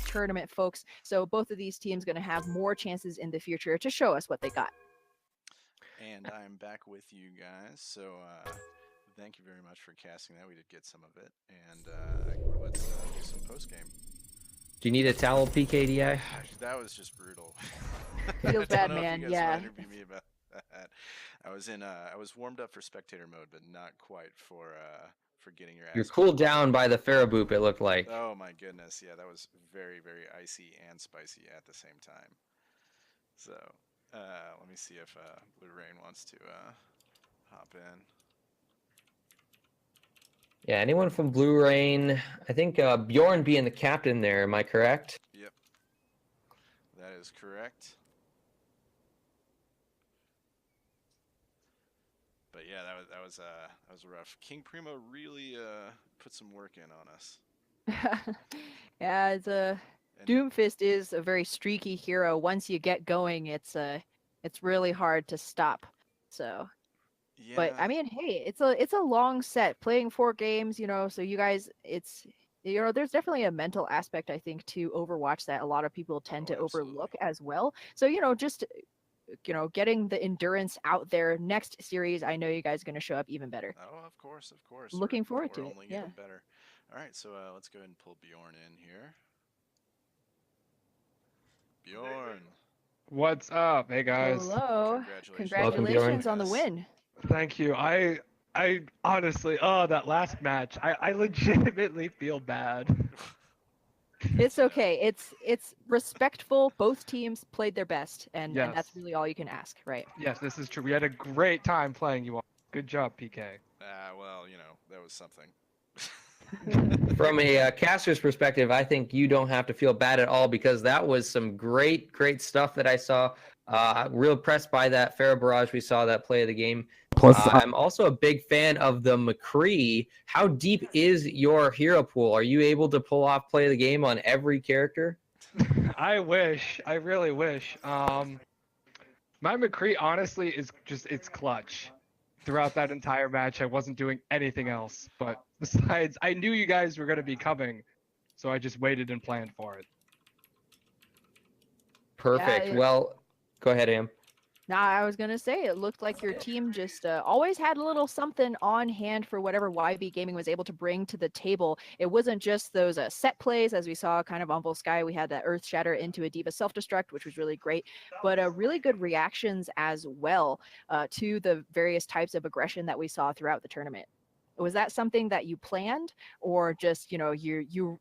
[SPEAKER 3] Tournament, folks. So both of these teams going to have more chances in the future to show us what they got.
[SPEAKER 1] And I'm back with you guys. So thank you very much for casting that. We did get some of it. And let's do some post game.
[SPEAKER 2] Do you need a towel, PKDI?
[SPEAKER 1] That was just brutal.
[SPEAKER 3] Feels bad,
[SPEAKER 1] I don't know if
[SPEAKER 3] man.
[SPEAKER 1] you guys
[SPEAKER 3] Yeah.
[SPEAKER 1] want to interview me about that. I was warmed up for spectator mode, but not quite for getting your ass.
[SPEAKER 2] You're cooled down by the Faraboop, it looked like.
[SPEAKER 1] Oh my goodness, yeah, that was very, very icy and spicy at the same time. So let me see if Blue Rain wants to hop in.
[SPEAKER 2] Yeah, anyone from Blue Rain? I think Bjorn being the captain there, am I correct?
[SPEAKER 1] Yep, that is correct. But yeah, that was rough. King Primo really put some work in on us.
[SPEAKER 3] Yeah, it's Doomfist is a very streaky hero. Once you get going, it's really hard to stop. So,
[SPEAKER 1] Yeah.
[SPEAKER 3] but I mean, hey, it's a long set, playing 4 games, so you guys, it's there's definitely a mental aspect, I think, to Overwatch that a lot of people tend to
[SPEAKER 1] absolutely.
[SPEAKER 3] overlook as well. So, just getting the endurance out there next series. I know you guys are going to show up even better.
[SPEAKER 1] Oh, of course, of course.
[SPEAKER 3] Looking forward
[SPEAKER 1] we're
[SPEAKER 3] to it.
[SPEAKER 1] only
[SPEAKER 3] Yeah.
[SPEAKER 1] getting better. All right, so let's go ahead and pull Bjorn in here. Bjorn.
[SPEAKER 5] What's up? Hey guys.
[SPEAKER 3] Hello.
[SPEAKER 1] Congratulations.
[SPEAKER 2] Welcome, Bjorn.
[SPEAKER 3] Congratulations on the win.
[SPEAKER 5] Thank you. I honestly, that last match, I legitimately feel bad.
[SPEAKER 3] It's okay. It's respectful. Both teams played their best, and that's
[SPEAKER 5] Yes.
[SPEAKER 3] really all you can ask, right?
[SPEAKER 5] Yes, this is true. We had a great time playing you all. Good job, PK.
[SPEAKER 1] Well, that was something.
[SPEAKER 2] From a caster's perspective, I think you don't have to feel bad at all because that was some great stuff that I saw. Real impressed by that Farah Barrage we saw that play of the game.
[SPEAKER 7] Plus,
[SPEAKER 2] I'm also a big fan of the McCree. How deep is your hero pool? Are you able to pull off play of the game on every character?
[SPEAKER 5] I wish. I really wish. My McCree honestly is it's clutch. Throughout that entire match, I wasn't doing anything else. But besides, I knew you guys were going to be coming, so I just waited and planned for it.
[SPEAKER 2] Perfect. Well, go ahead, Am.
[SPEAKER 3] Nah, I was gonna say it looked like your team just always had a little something on hand for whatever YB Gaming was able to bring to the table. It wasn't just those set plays, as we saw kind of on Volsky. We had that Earth Shatter into a Diva self-destruct, which was really great, but really good reactions as well to the various types of aggression that we saw throughout the tournament. Was that something that you planned, or just you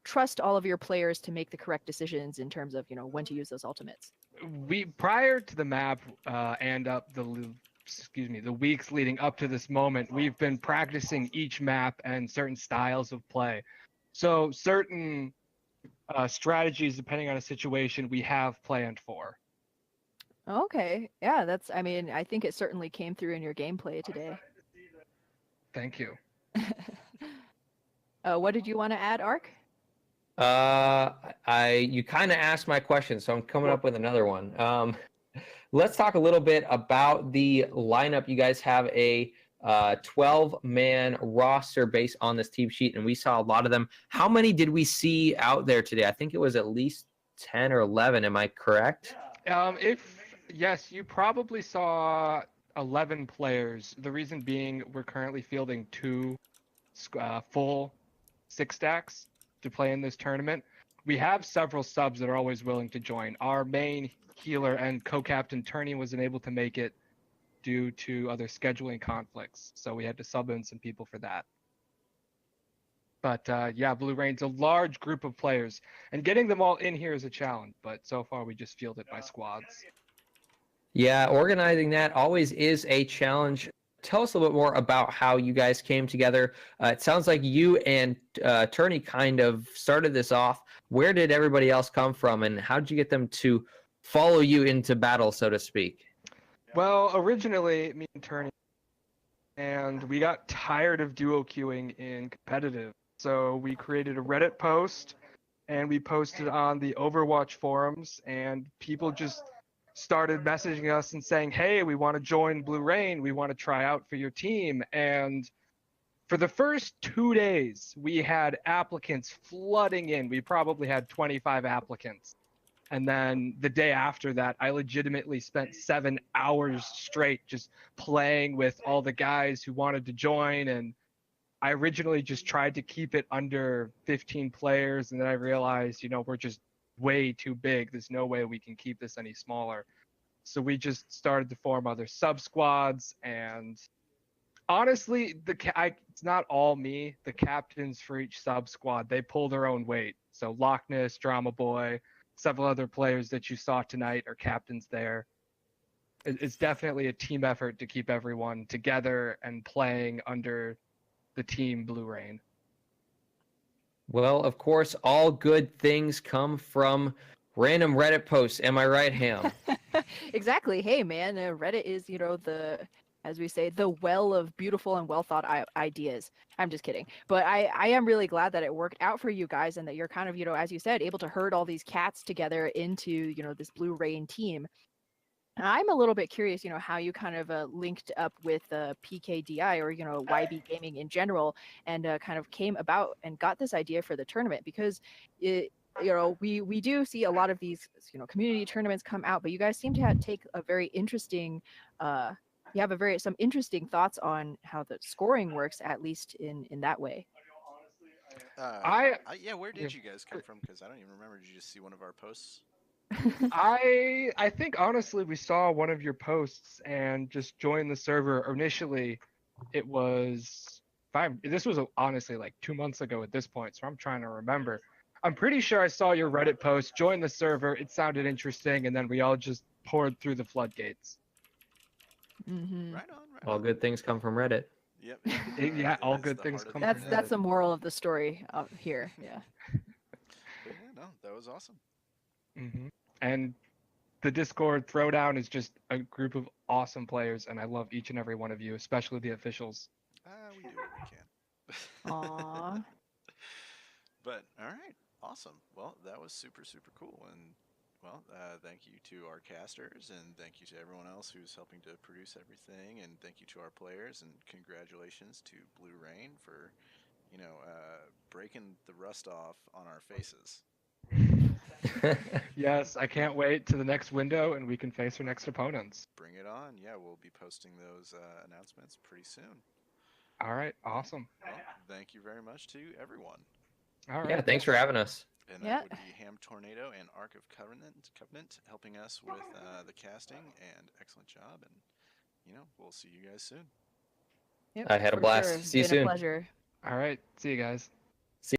[SPEAKER 3] trust all of your players to make the correct decisions in terms of when to use those ultimates?
[SPEAKER 5] We prior to the map and the weeks leading up to this moment, we've been practicing each map and certain styles of play. So certain strategies, depending on a situation, we have planned for.
[SPEAKER 3] Okay, yeah, I think it certainly came through in your gameplay today.
[SPEAKER 5] Thank you.
[SPEAKER 3] What did you want to add, Ark?
[SPEAKER 2] You kind of asked my question, so I'm coming up with another one. Let's talk a little bit about the lineup. You guys have a 12-man roster based on this team sheet, and we saw a lot of them. How many did we see out there today? I think it was at least 10 or 11. Am I correct?
[SPEAKER 5] Yes, you probably saw 11 players. The reason being, we're currently fielding 2 full 6 stacks to play in this tournament. We have several subs that are always willing to join. Our main healer and co-captain Turney wasn't able to make it due to other scheduling conflicts, so we had to sub in some people for that. But yeah, Blue Rain's a large group of players, and getting them all in here is a challenge, but so far we just field it by squads.
[SPEAKER 2] Yeah, organizing that always is a challenge. Tell us a little bit more about how you guys came together. It sounds like you and Turney kind of started this off. Where did everybody else come from, and how did you get them to follow you into battle, so to speak?
[SPEAKER 5] Well, originally, me and Turney, and we got tired of duo queuing in competitive. So we created a Reddit post, and we posted on the Overwatch forums, and people just started messaging us and saying, hey, we want to join Blue Rain. We want to try out for your team. And for the first 2 days, we had applicants flooding in. We probably had 25 applicants. And then the day after that, I legitimately spent 7 hours straight just playing with all the guys who wanted to join. And I originally just tried to keep it under 15 players. And then I realized, we're just way too big. There's no way we can keep this any smaller. So we just started to form other sub squads. And honestly, it's not all me. The captains for each sub squad, they pull their own weight. So Loch Ness, Drama Boy, several other players that you saw tonight are captains there. It's definitely a team effort to keep everyone together and playing under the team Blue Rain.
[SPEAKER 2] Well, of course, all good things come from random Reddit posts. Am I right, Ham?
[SPEAKER 3] Exactly. Hey, man, Reddit is, as we say, the well of beautiful and well thought ideas. I'm just kidding. But I am really glad that it worked out for you guys and that you're kind of, as you said, able to herd all these cats together into, this Blue Rain team. I'm a little bit curious, how you kind of linked up with PKDI or, YB Gaming in general and kind of came about and got this idea for the tournament, because we do see a lot of these community tournaments come out, but you guys seem to take a very interesting you have some interesting thoughts on how the scoring works, at least in that way.
[SPEAKER 1] Yeah, where did you guys come from? Because I don't even remember. Did you just see one of our posts?
[SPEAKER 5] I think honestly we saw one of your posts and just joined the server. Initially, it was this was honestly like 2 months ago at this point, so I'm trying to remember. I'm pretty sure I saw your Reddit post, joined the server, it sounded interesting, and then we all just poured through the floodgates.
[SPEAKER 3] Mm-hmm.
[SPEAKER 1] Right on.
[SPEAKER 2] All good things come from Reddit.
[SPEAKER 1] Yep.
[SPEAKER 5] Yeah, all good things come from Reddit.
[SPEAKER 3] That's the moral of the story here. Yeah.
[SPEAKER 1] But yeah, no, that was awesome.
[SPEAKER 5] Mm-hmm. And the Discord Throwdown is just a group of awesome players, and I love each and every one of you, especially the officials.
[SPEAKER 1] We do what we can.
[SPEAKER 3] Aww.
[SPEAKER 1] But all right, awesome. Well, that was super cool, and well, thank you to our casters, and thank you to everyone else who's helping to produce everything, and thank you to our players, and congratulations to Blue Rain for, breaking the rust off on our faces.
[SPEAKER 5] Yes, I can't wait to the next window, and we can face our next opponents.
[SPEAKER 1] Bring it on. Yeah, we'll be posting those announcements pretty soon.
[SPEAKER 5] All right, awesome.
[SPEAKER 1] Well, thank you very much to everyone.
[SPEAKER 5] All right.
[SPEAKER 2] Yeah, thanks for having us.
[SPEAKER 1] And that would be Ham Tornado and Ark of Covenant helping us with the casting, and excellent job. And, we'll see you guys soon.
[SPEAKER 3] Yep,
[SPEAKER 2] I had a blast.
[SPEAKER 3] Sure.
[SPEAKER 2] See you
[SPEAKER 3] Been
[SPEAKER 2] soon.
[SPEAKER 3] A pleasure.
[SPEAKER 5] All right. See you guys.